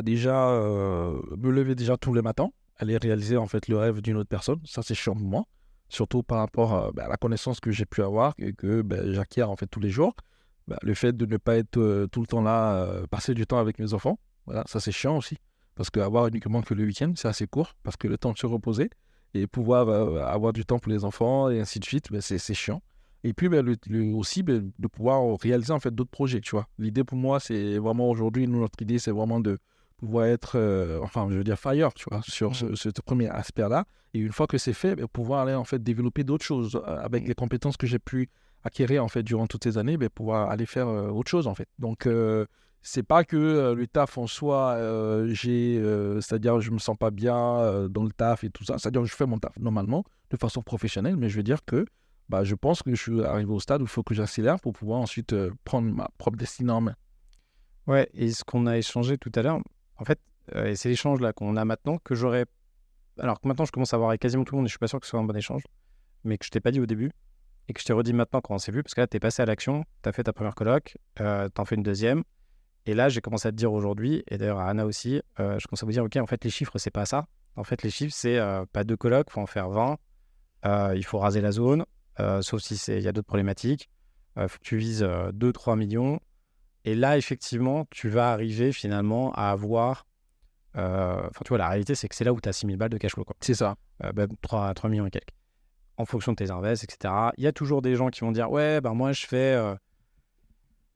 Déjà, me lever déjà tous les matins, aller réaliser, en fait, le rêve d'une autre personne. Ça, c'est chiant pour moi. Surtout par rapport à la connaissance que j'ai pu avoir et que j'acquiers en fait tous les jours. Le fait de ne pas être tout le temps là, passer du temps avec mes enfants, voilà, ça c'est chiant aussi. Parce qu'avoir uniquement que le week-end, c'est assez court, parce que le temps de se reposer et pouvoir avoir du temps pour les enfants et ainsi de suite, c'est chiant. Et puis aussi de pouvoir réaliser en fait d'autres projets, tu vois. L'idée pour moi, c'est vraiment aujourd'hui, notre idée, c'est vraiment de pouvoir être, fire, tu vois, sur ce premier aspect-là. Et une fois que c'est fait, pouvoir aller en fait développer d'autres choses avec les compétences que j'ai pu acquérir en fait durant toutes ces années, pouvoir aller faire autre chose en fait. Donc c'est pas que le taf en soi, c'est-à-dire je me sens pas bien dans le taf et tout ça. C'est-à-dire je fais mon taf normalement de façon professionnelle, mais je veux dire que je pense que je suis arrivé au stade où il faut que j'accélère pour pouvoir ensuite prendre ma propre destinée en main. Ouais, et ce qu'on a échangé tout à l'heure, en fait, et c'est l'échange là qu'on a maintenant que j'aurais... Alors que maintenant, je commence à voir avec quasiment tout le monde et je suis pas sûr que ce soit un bon échange, mais que je t'ai pas dit au début et que je t'ai redit maintenant quand on s'est vu, parce que là, tu es passé à l'action, tu as fait ta première coloc, t'en fais une deuxième, et là, j'ai commencé à te dire aujourd'hui, et d'ailleurs à Anna aussi, je commence à vous dire, OK, en fait, les chiffres, c'est pas ça. En fait, les chiffres, c'est pas 2 colocs, il faut en faire 20, il faut raser la zone, sauf si il y a d'autres problématiques, il faut que tu vises 2-3 millions, et là, effectivement, tu vas arriver finalement à avoir... tu vois, la réalité, c'est que c'est là où tu as 6 000 balles de cash flow, quoi. C'est ça. 3 millions et quelques. En fonction de tes invests, etc. Il y a toujours des gens qui vont dire, ouais, moi, je fais...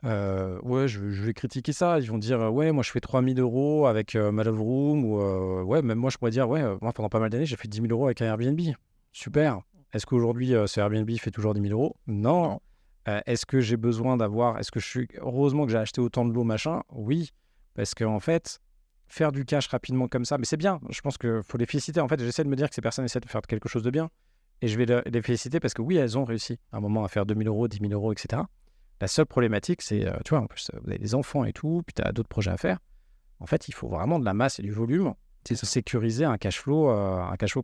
ouais, je vais critiquer ça. Ils vont dire, ouais, moi, je fais 3 000 € avec ma Love Room. Ou, ouais, même moi, je pourrais dire, ouais, moi, pendant pas mal d'années, j'ai fait 10 000 € avec un Airbnb. Super. Est-ce qu'aujourd'hui, ce Airbnb fait toujours 10 000 €? Non. Est-ce que j'ai besoin d'avoir... Heureusement que j'ai acheté autant de lots, machin. Oui. Parce qu'en fait... faire du cash rapidement comme ça, mais c'est bien, je pense qu'il faut les féliciter. En fait, j'essaie de me dire que ces personnes essaient de faire quelque chose de bien, et je vais les féliciter parce que oui, elles ont réussi à un moment à faire 2 000 €, 10 000 €, etc. La seule problématique, c'est, tu vois, en plus, vous avez des enfants et tout, puis tu as d'autres projets à faire. En fait, il faut vraiment de la masse et du volume pour sécuriser un cash flow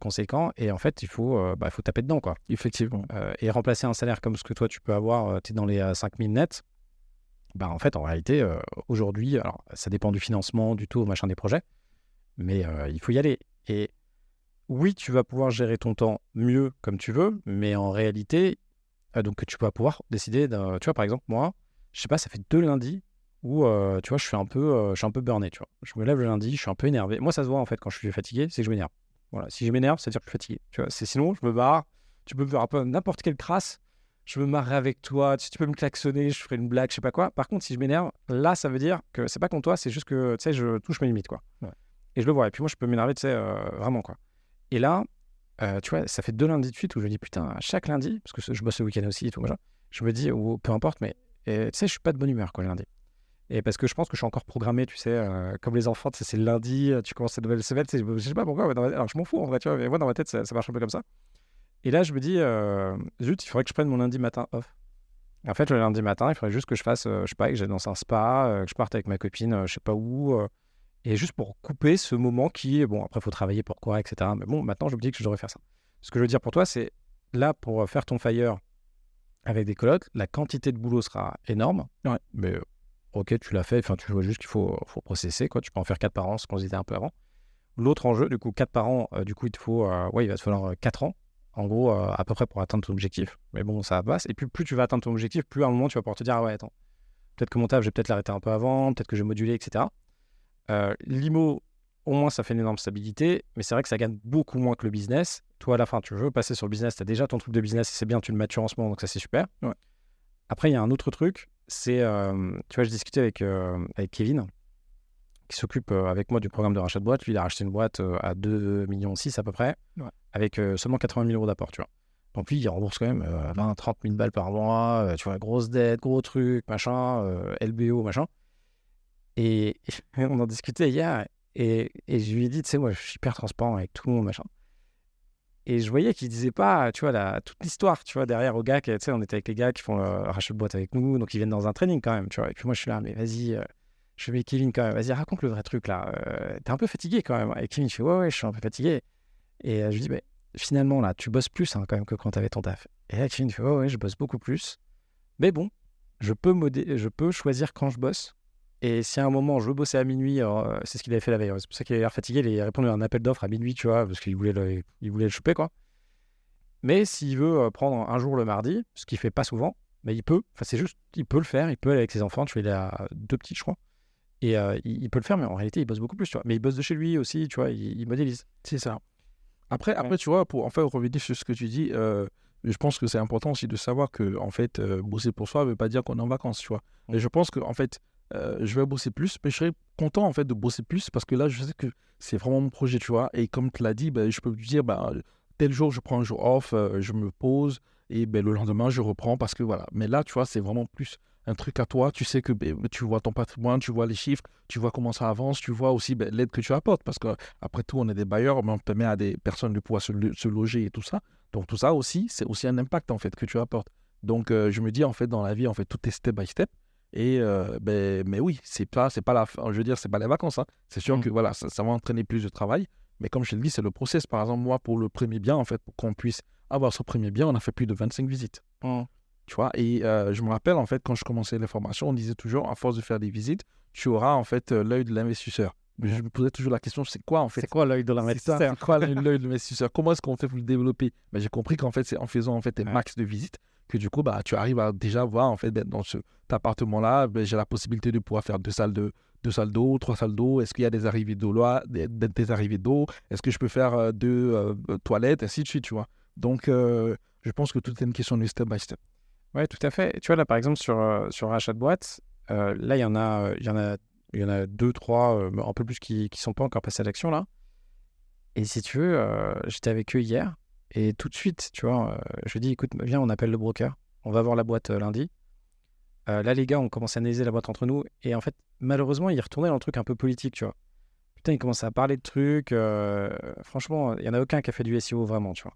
conséquent, et en fait, il faut taper dedans, quoi. Effectivement. Et remplacer un salaire comme ce que toi, tu peux avoir, tu es dans les 5 000 nets. En fait, en réalité, aujourd'hui, alors ça dépend du financement, du taux, machin des projets, mais il faut y aller. Et oui, tu vas pouvoir gérer ton temps mieux comme tu veux, mais en réalité, donc tu vas pouvoir décider, tu vois, par exemple, moi, je sais pas, ça fait 2 lundis où, tu vois, je suis un peu burné, tu vois. Je me lève le lundi, je suis un peu énervé. Moi, ça se voit, en fait, quand je suis fatigué, c'est que je m'énerve. Voilà, si je m'énerve, c'est-à-dire que je suis fatigué. Tu vois, sinon, je me barre, tu peux me faire un peu n'importe quelle crasse, je me marrerai avec toi, si tu peux me klaxonner, je ferai une blague, je sais pas quoi. Par contre, si je m'énerve, là, ça veut dire que c'est pas contre toi, c'est juste que, tu sais, je touche mes limites, quoi. Ouais. Et je le vois. Et puis moi, je peux m'énerver, tu sais, vraiment, quoi. Et là, tu vois, ça fait 2 lundis de suite où je me dis: «Putain, chaque lundi», parce que je bosse le week-end aussi et tout machin, je me dis ou peu importe, mais tu sais, je suis pas de bonne humeur, quoi, le lundi. Et parce que je pense que je suis encore programmé, tu sais, comme les enfants, tu sais, c'est le lundi, tu commences la nouvelle semaine, tu sais, je sais pas pourquoi, mais alors je m'en fous en vrai, tu vois, mais moi dans ma tête, ça marche un peu comme ça. Et là, je me dis, zut, il faudrait que je prenne mon lundi matin off. En fait, le lundi matin, il faudrait juste que je fasse, je sais pas, que j'aille dans un spa, que je parte avec ma copine, je sais pas où, et juste pour couper ce moment qui est bon, après, il faut travailler pour quoi, etc. Mais bon, maintenant, je me dis que je devrais faire ça. Ce que je veux dire pour toi, c'est là, pour faire ton fire avec des colocs, la quantité de boulot sera énorme. Ouais. Mais ok, tu l'as fait, enfin, tu vois juste qu'il faut processer, quoi. Tu peux en faire 4 par an, ce qu'on se disait un peu avant. L'autre enjeu, du coup, 4 par an, du coup, il te faut, ouais, il va te falloir 4 ans, en gros, à peu près pour atteindre ton objectif. Mais bon, ça passe. Et puis, plus tu vas atteindre ton objectif, plus à un moment, tu vas pouvoir te dire, ah ouais, attends, peut-être que mon taf, je vais peut-être l'arrêter un peu avant, peut-être que je vais moduler, etc. L'IMO, au moins, ça fait une énorme stabilité, mais c'est vrai que ça gagne beaucoup moins que le business. Toi, à la fin, tu veux passer sur le business, tu as déjà ton truc de business, c'est bien, tu le matures en ce moment, donc ça, c'est super. Ouais. Après, il y a un autre truc, c'est, tu vois, je discutais avec Kevin, qui s'occupe avec moi du programme de rachat de boîte. Lui, il a racheté une boîte à 2,6 millions à peu près, Ouais. avec seulement 80 000 € d'apport, tu vois. Donc lui, il rembourse quand même 20-30 000 balles par mois, tu vois, grosse dette, gros truc, machin, LBO, machin. Et on en discutait hier, et je lui ai dit, tu sais, moi, je suis hyper transparent avec tout le monde, machin. Et je voyais qu'il disait pas, tu vois, toute l'histoire, tu vois, derrière aux gars, tu sais, on était avec les gars qui font le rachat de boîte avec nous, donc ils viennent dans un training quand même, tu vois. Et puis moi, je suis là, mais vas-y, je fais, mais Kevin, quand même, vas-y, raconte le vrai truc, là. T'es un peu fatigué, quand même. Et Kevin, je fais, ouais, je suis un peu fatigué. Et je lui dis, mais finalement, là, tu bosses plus, hein, quand même, que quand t'avais ton taf. Et là, Kevin fait, ouais, je bosse beaucoup plus. Mais bon, je peux choisir quand je bosse. Et si à un moment, je veux bosser à minuit, alors, c'est ce qu'il avait fait la veille. C'est pour ça qu'il avait l'air fatigué. Il a répondu à un appel d'offres à minuit, tu vois, parce qu'il voulait le choper, quoi. Mais s'il veut prendre un jour le mardi, ce qu'il fait pas souvent, mais il peut. Enfin, c'est juste, il peut le faire. Il peut aller avec ses enfants. Tu vois, il a 2 petits, je crois. Et il peut le faire, mais en réalité, il bosse beaucoup plus, tu vois. Mais il bosse de chez lui aussi, tu vois. Il modélise. C'est ça. Après, tu vois, pour en fait revenir sur ce que tu dis, je pense que c'est important aussi de savoir que, en fait, bosser pour soi ne veut pas dire qu'on est en vacances, tu vois. Et je pense que, en fait, je vais bosser plus, mais je serais content, en fait, de bosser plus parce que là, je sais que c'est vraiment mon projet, tu vois. Et comme tu l'as dit, je peux te dire, tel jour, je prends un jour off, je me pose et le lendemain, je reprends parce que voilà. Mais là, tu vois, c'est vraiment plus un truc à toi. Tu sais que tu vois ton patrimoine, tu vois les chiffres, tu vois comment ça avance, tu vois aussi l'aide que tu apportes parce que après tout, on est des bailleurs, mais on permet à des personnes de pouvoir se loger et tout ça. Donc tout ça aussi, c'est aussi un impact en fait que tu apportes. Donc je me dis en fait dans la vie, en fait tout est step by step. Et mais oui, c'est pas la fin, je veux dire, c'est pas les vacances, hein. C'est sûr que voilà, ça va entraîner plus de travail. Mais comme je te le dis, c'est le process. Par exemple, moi, pour le premier bien, en fait, pour qu'on puisse avoir ce premier bien, on a fait plus de 25 visites. Tu vois, et je me rappelle, en fait, quand je commençais les formations, on disait toujours, à force de faire des visites, tu auras, en fait, l'œil de l'investisseur. Mais je me posais toujours la question, c'est quoi, en fait? C'est quoi l'œil de l'investisseur? C'est quoi l'œil de l'investisseur? Comment est-ce qu'on fait pour le développer? J'ai compris qu'en fait, c'est en faisant, en fait, des max de visites que, du coup, tu arrives à déjà voir, en fait, dans cet appartement-là, j'ai la possibilité de pouvoir faire 2 salles d'eau, 3 salles d'eau. Est-ce qu'il y a des arrivées d'eau là, des arrivées d'eau? Est-ce que je peux faire 2 toilettes, ainsi de suite, tu vois? Donc, je pense que tout est une question de step by step. Ouais, tout à fait. Et tu vois, là, par exemple, sur rachat de boîte, là, il y en a 2, 3, un peu plus qui sont pas encore passés à l'action, là. Et si tu veux, j'étais avec eux hier, et tout de suite, tu vois, je lui dis, écoute, viens, on appelle le broker, on va voir la boîte lundi. Là, les gars, on commence à analyser la boîte entre nous, et en fait, malheureusement, ils retournaient dans le truc un peu politique, tu vois. Putain, ils commençaient à parler de trucs, franchement, il y en a aucun qui a fait du SEO vraiment, tu vois.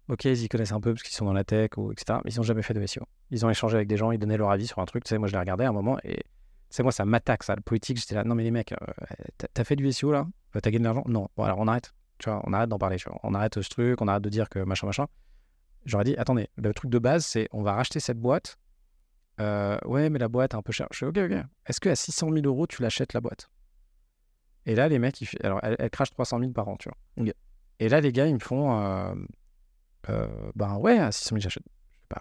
Ok, ils y connaissent un peu parce qu'ils sont dans la tech, ou etc., mais ils n'ont jamais fait de SEO. Ils ont échangé avec des gens, ils donnaient leur avis sur un truc, tu sais, moi je les regardais à un moment, et tu sais, moi ça m'attaque, ça, le politique, j'étais là, non mais les mecs, t'as fait du SEO là? T'as gagné de l'argent? Non, bon alors on arrête, tu vois, on arrête d'en parler, tu vois. On arrête ce truc, on arrête de dire que machin, machin. J'aurais dit, attendez, le truc de base, c'est on va racheter cette boîte, ouais, mais la boîte est un peu chère. Je fais, ok, est-ce qu'à 600 000 € tu l'achètes la boîte? Et là, les mecs, alors elle crache 300 000 par an, tu vois. Okay. Et là, les gars, ils me font, ouais, à 600 000, j'achète.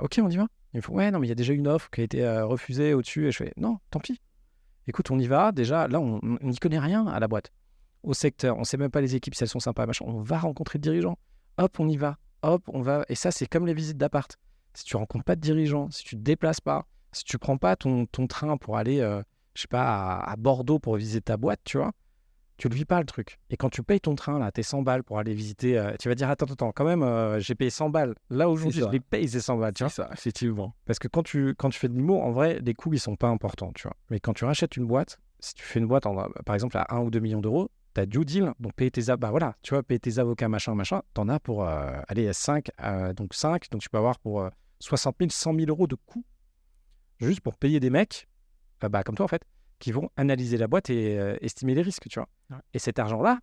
Ok, on y va. Ils me font, ouais, non, mais il y a déjà une offre qui a été refusée au-dessus. Et je fais, non, tant pis. Écoute, on y va. Déjà, là, on n'y connaît rien à la boîte, au secteur. On sait même pas les équipes si elles sont sympas, machin. On va rencontrer le dirigeant. Hop, on y va. Hop, on va. Et ça, c'est comme les visites d'appart. Si tu rencontres pas de dirigeant, si tu te déplaces pas, si tu prends pas ton train pour aller, je sais pas, à Bordeaux pour visiter ta boîte, tu vois, tu le vis pas le truc. Et quand tu payes ton train, là, tes 100 balles pour aller visiter, tu vas dire, attends, quand même, j'ai payé 100 balles. Là, aujourd'hui, je les paye ces 100 balles, tu vois. C'est ça, effectivement. Parce que quand tu fais de l'humour, en vrai, les coûts, ils sont pas importants, tu vois. Mais quand tu rachètes une boîte, si tu fais une boîte, par exemple, à 1 ou 2 millions d'euros, t'as due deal, donc payer voilà, tu vois, payer tes avocats, machin, t'en as pour, aller à 5, donc tu peux avoir pour 60 000, 100 000 euros de coûts, juste pour payer des mecs, comme toi, en fait, qui vont analyser la boîte et estimer les risques, tu vois. Ouais. Et cet argent-là,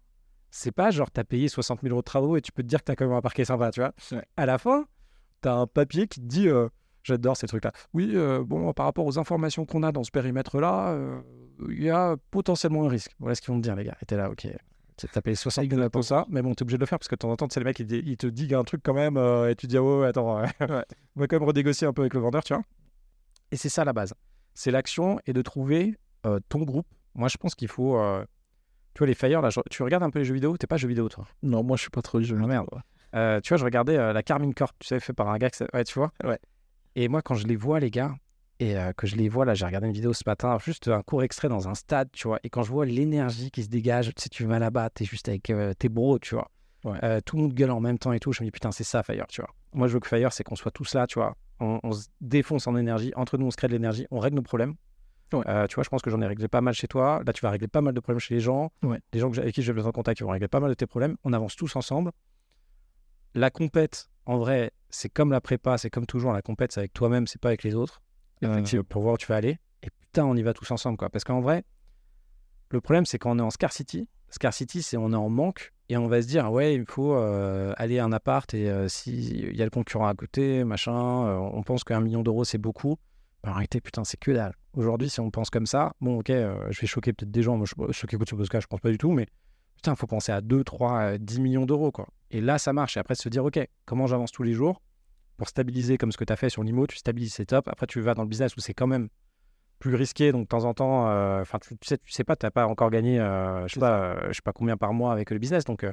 c'est pas genre t'as payé 60 000 euros de travaux et tu peux te dire que t'as quand même un parquet sympa, tu vois. Ouais. À la fin, t'as un papier qui te dit, j'adore ces trucs-là. Oui, bon, par rapport aux informations qu'on a dans ce périmètre-là, il y a potentiellement un risque. Voilà ce qu'ils vont te dire, les gars. Et t'es là, ok. T'as payé 60 000 pour ça, mais bon, t'es obligé de le faire parce que de temps en temps, c'est le mec, il te dit un truc quand même, et tu te dis, ouais, attends, on va quand même renégocier un peu avec le vendeur, tu vois. Et c'est ça la base. C'est l'action et de trouver ton groupe. Moi, je pense qu'il faut. Tu vois, les Fire, là, tu regardes un peu les jeux vidéo. T'es pas jeu vidéo, toi? Non, moi, je suis pas trop jeu. Ah, merde. Tu vois, je regardais la Carmine Corp, tu sais, fait par un gars ouais, tu vois. Ouais. Et moi, quand je les vois, les gars, et que je les vois, là, j'ai regardé une vidéo ce matin, juste un court extrait dans un stade, tu vois. Et quand je vois l'énergie qui se dégage, tu sais, tu vas là-bas, t'es juste avec tes bros, tu vois. Ouais. Tout le monde gueule en même temps et tout. Je me dis, putain, c'est ça, Fire, tu vois. Moi, je veux que Fire, c'est qu'on soit tous là, tu vois. On se défonce en énergie. Entre nous, on se crée de l'énergie. On règle nos problèmes. Ouais. Tu vois, je pense que j'en ai réglé pas mal chez toi. Là, tu vas régler pas mal de problèmes chez les gens. Ouais. Les gens avec qui je vais être en contact, ils vont régler pas mal de tes problèmes. On avance tous ensemble. La compète, en vrai, c'est comme la prépa, c'est comme toujours. La compète, c'est avec toi-même, c'est pas avec les autres. Pour voir où tu vas aller. Et putain, on y va tous ensemble, quoi. Parce qu'en vrai, le problème, c'est quand on est en scarcity. Scarcity, c'est on est en manque et on va se dire, ouais, il faut aller à un appart et s'il y a le concurrent à côté, machin, on pense qu'1 million d'euros, c'est beaucoup. En réalité, putain, c'est que dalle. Aujourd'hui, si on pense comme ça, bon, ok, je vais choquer peut-être des gens. Moi, choquer ce podcast, je pense pas du tout, mais putain, il faut penser à 2, 3, 10 millions d'euros, quoi. Et là, ça marche. Et après, se dire, ok, comment j'avance tous les jours pour stabiliser comme ce que tu as fait sur l'IMO, tu stabilises, c'est top. Après, tu vas dans le business où c'est quand même plus risqué, donc de temps en temps, enfin, tu sais pas, tu n'as pas encore gagné, je sais pas combien par mois avec le business, donc,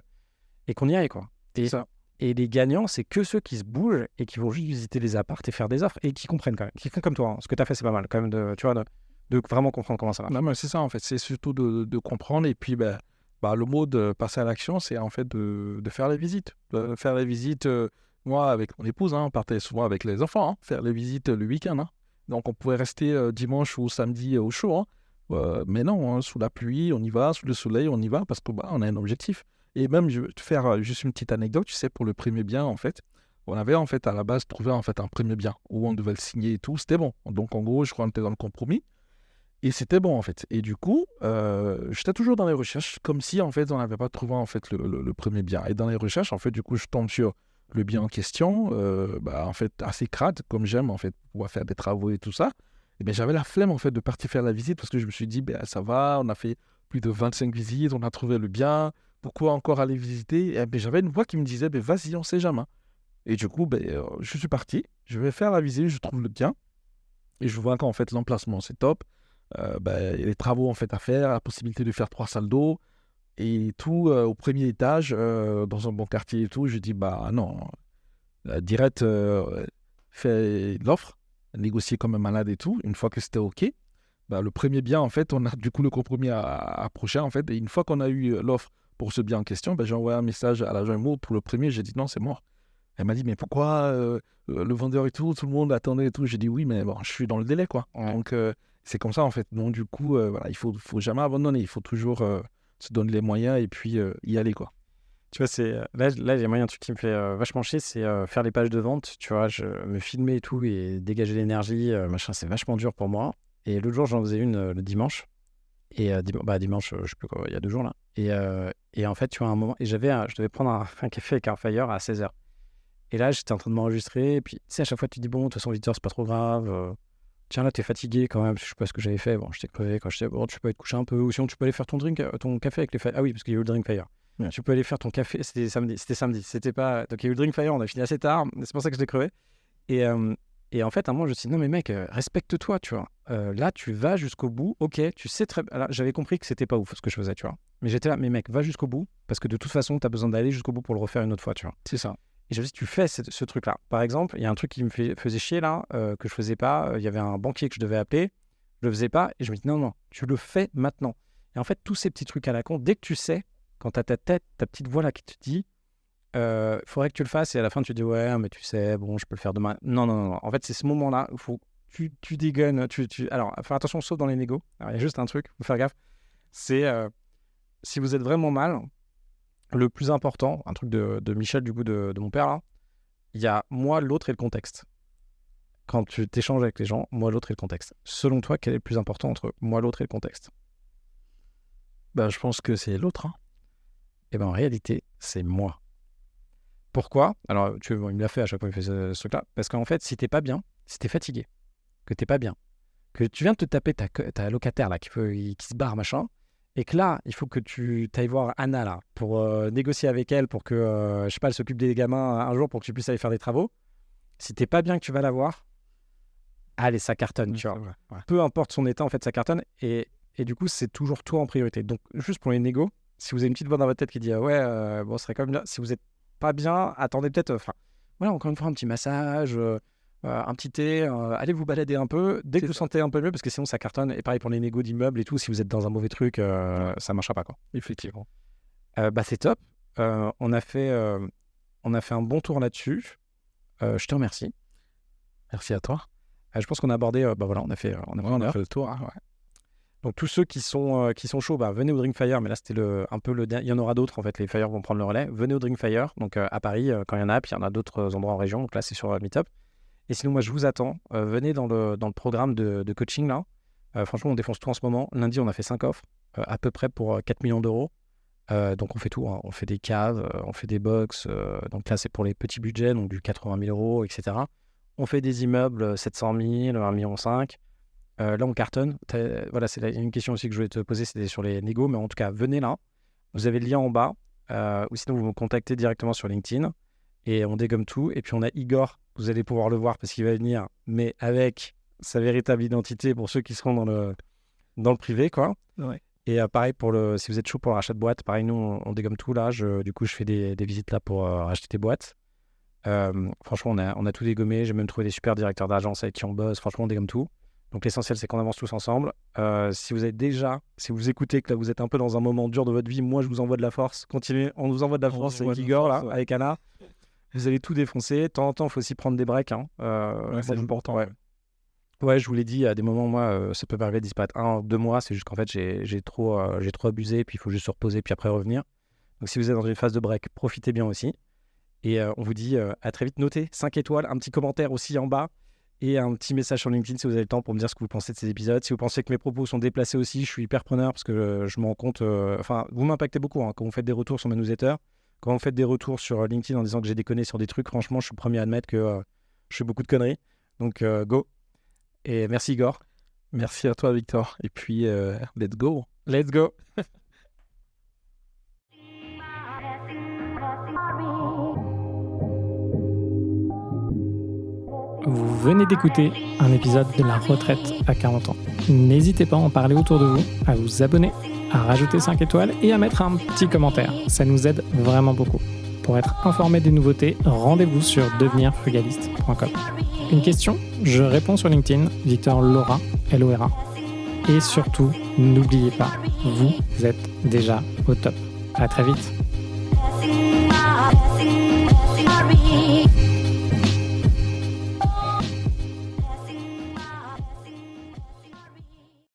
et qu'on y aille, quoi. Et les gagnants, c'est que ceux qui se bougent et qui vont juste visiter les apparts et faire des offres et qui comprennent quand même, qui font comme toi. Ce que tu as fait, c'est pas mal, quand même, tu vois, de vraiment comprendre comment ça marche. Non, mais c'est ça, en fait. C'est surtout de comprendre. Et puis, le mot de passer à l'action, c'est en fait de faire les visites. De faire les visites, moi, avec mon épouse, on partait souvent avec les enfants, faire les visites le week-end. Donc, on pouvait rester dimanche ou samedi au chaud. Mais non, sous la pluie, on y va. Sous le soleil, on y va parce qu'on a un objectif. Et même, je vais te faire juste une petite anecdote. Tu sais, pour le premier bien, en fait, on avait en fait à la base trouvé en fait un premier bien où on devait le signer et tout. C'était bon. Donc, en gros, je crois qu'on était dans le compromis. Et c'était bon, en fait. Et du coup, j'étais toujours dans les recherches, comme si, en fait, on n'avait pas trouvé, en fait, le premier bien. Et dans les recherches, en fait, du coup, je tombe sur le bien en question, en fait, assez crade, comme j'aime, en fait, pouvoir faire des travaux et tout ça. Et bien, j'avais la flemme, en fait, de partir faire la visite, parce que je me suis dit, ça va, on a fait plus de 25 visites, on a trouvé le bien, pourquoi encore aller visiter? Et bien, j'avais une voix qui me disait, vas-y, on sait jamais. Et du coup, je suis parti, je vais faire la visite, je trouve le bien, et je vois qu'en fait, l'emplacement, c'est top. Il y a les travaux en fait à faire, la possibilité de faire 3 salles d'eau et tout au premier étage dans un bon quartier et tout. Je dis non, direct fait l'offre, négocier comme un malade et tout. Une fois que c'était ok, le premier bien en fait, on a du coup le compromis à approcher en fait. Et une fois qu'on a eu l'offre pour ce bien en question, j'ai envoyé un message à l'agent IMO pour le premier. J'ai dit non, c'est mort. Elle m'a dit mais pourquoi le vendeur et tout le monde attendait et tout. J'ai dit oui, mais bon, je suis dans le délai quoi. Ouais. Donc c'est comme ça en fait. Donc du coup, il faut jamais abandonner. Il faut toujours se donner les moyens et puis y aller quoi. Tu vois, là, il y a moyen, un truc qui me fait vachement chier, c'est faire les pages de vente. Tu vois, me filmer et tout et dégager l'énergie, machin, c'est vachement dur pour moi. Et l'autre jour, j'en faisais une le dimanche. Et dimanche, je sais plus quoi, il y a 2 jours là. Et en fait, tu vois, à un moment, je devais prendre un café avec un Fire à 16h. Et là, j'étais en train de m'enregistrer. Et puis, tu sais, à chaque fois, tu te dis, bon, de toute façon, 8h, c'est pas trop grave. Tiens, là, t'es fatigué quand même. Je sais pas ce que j'avais fait. Bon, j'étais crevé quand j'étais. Bon, tu peux aller te coucher un peu. Ou sinon, tu peux aller faire ton café avec les Fire. Ah oui, parce qu'il y a eu le Drink Fire. Ouais. Tu peux aller faire ton café. C'était samedi. C'était pas. Donc, il y a eu le Drink Fire. On a fini assez tard. C'est pour ça que j'étais crevé. Et en fait, à un moment, je me suis dit, non, mais mec, respecte-toi, tu vois. Là, tu vas jusqu'au bout. Ok, tu sais très bien. J'avais compris que c'était pas ouf ce que je faisais, tu vois. Mais j'étais là, mais mec, va jusqu'au bout. Parce que de toute façon, t'as besoin d'aller jusqu'au bout pour le refaire une autre fois, tu vois. C'est ça. Et je me dis, tu fais ce truc-là. Par exemple, il y a un truc qui me faisait chier là, que je faisais pas. Il y avait un banquier que je devais appeler. Je le faisais pas. Et je me dis, non, tu le fais maintenant. Et Et en fait, tous ces petits trucs à la con, dès que tu sais, quand tu as ta tête, ta petite voix là qui te dit faudrait que tu le fasses, et à la fin tu dis ouais, mais tu sais, bon, je peux le faire demain. Non. En fait, c'est ce moment-là où faut tu dégaines. Alors, faire attention, sauf dans les négos. Alors, il y a juste un truc, faut faire gaffe. C'est si vous êtes vraiment mal, le plus important, un truc de Michel, du coup, de mon père là, il y a moi, l'autre et le contexte. Quand tu t'échanges avec les gens, moi, l'autre et le contexte. Selon toi, quel est le plus important entre moi, l'autre et le contexte? Je pense que c'est l'autre. Hein. Et en réalité, c'est moi. Pourquoi? Alors, il me l'a fait à chaque fois qu'il fait ce truc-là. Parce qu'en fait, si t'es pas bien, si t'es fatigué, que t'es pas bien, que tu viens de te taper ta locataire là qui se barre, machin, et que là, il faut que tu ailles voir Anna là pour négocier avec elle pour que, je sais pas, elle s'occupe des gamins un jour pour que tu puisses aller faire des travaux. Si t'es pas bien que tu vas la voir, allez, ça cartonne, tu vois. Ouais. Peu importe son état, en fait, ça cartonne. Et du coup, c'est toujours toi en priorité. Donc, juste pour les négos, si vous avez une petite voix dans votre tête qui dit bon, ce serait quand même bien. Si vous êtes pas bien, attendez peut-être. Voilà, encore une fois, un petit massage, un petit thé. Allez vous balader un peu dès que vous sentez un peu mieux, parce que sinon ça cartonne. Et pareil pour les négos d'immeubles et tout. Si vous êtes dans un mauvais truc, ça marchera pas, quoi. Effectivement. C'est top. On a fait un bon tour là-dessus. Je te remercie. Merci à toi. Je pense qu'on a abordé. On a fait le tour. Hein, ouais. Donc tous ceux qui sont chauds, venez au Drinkfire, mais là c'était un peu le dernier. Il y en aura d'autres en fait, les Fire vont prendre le relais. Venez au Drinkfire, donc à Paris quand il y en a, puis il y en a d'autres endroits en région, donc là c'est sur Meetup. Et sinon moi je vous attends, venez dans le programme de coaching là. Franchement on défonce tout en ce moment. Lundi on a fait 5 offres, à peu près pour 4 millions d'euros. Donc on fait tout, hein. On fait des caves, on fait des box, donc là c'est pour les petits budgets, donc du 80 000 euros, etc. On fait des immeubles 700 000, 1,5 million. Là, on cartonne. Voilà, c'est une question aussi que je voulais te poser, c'était sur les négos, mais en tout cas, venez là. Vous avez le lien en bas, ou sinon vous me contactez directement sur LinkedIn et on dégomme tout. Et puis on a Igor, vous allez pouvoir le voir parce qu'il va venir, mais avec sa véritable identité pour ceux qui seront dans le privé, quoi. Ouais. Et pareil, si vous êtes chaud pour le rachat de boîtes, pareil, nous, on dégomme tout là. Du coup, je fais des visites là pour racheter tes boîtes. Franchement, on a tout dégommé. J'ai même trouvé des super directeurs d'agence avec qui on bosse. Franchement, on dégomme tout. Donc l'essentiel, c'est qu'on avance tous ensemble. Si vous écoutez que là, vous êtes un peu dans un moment dur de votre vie, moi, je vous envoie de la force. Continuez, on vous envoie de la force avec Igor, là, avec Anna. Vous allez tout défoncer. De temps en temps, il faut aussi prendre des breaks. Hein. C'est important. Ouais, je vous l'ai dit, à des moments, moi, ça peut m'arriver de disparaître 1 ou 2 mois. C'est juste qu'en fait, j'ai trop abusé, puis il faut juste se reposer, puis après revenir. Donc si vous êtes dans une phase de break, profitez bien aussi. Et on vous dit à très vite. Notez 5 étoiles, un petit commentaire aussi en bas. Et un petit message sur LinkedIn si vous avez le temps pour me dire ce que vous pensez de ces épisodes. Si vous pensez que mes propos sont déplacés aussi, je suis hyper preneur parce que je me rends compte... vous m'impactez beaucoup quand vous faites des retours sur mes newsletters. Quand vous faites des retours sur LinkedIn en disant que j'ai déconné sur des trucs, franchement, je suis le premier à admettre que je fais beaucoup de conneries. Donc, go. Et merci Igor. Merci à toi Victor. Et puis, let's go. Let's go. Vous venez d'écouter un épisode de La Retraite à 40 ans. N'hésitez pas à en parler autour de vous, à vous abonner, à rajouter 5 étoiles et à mettre un petit commentaire. Ça nous aide vraiment beaucoup. Pour être informé des nouveautés, rendez-vous sur devenirfrugaliste.com. Une question, je réponds sur LinkedIn, Victor Lora, L-O-R-A. Et surtout, n'oubliez pas, vous êtes déjà au top. À très vite.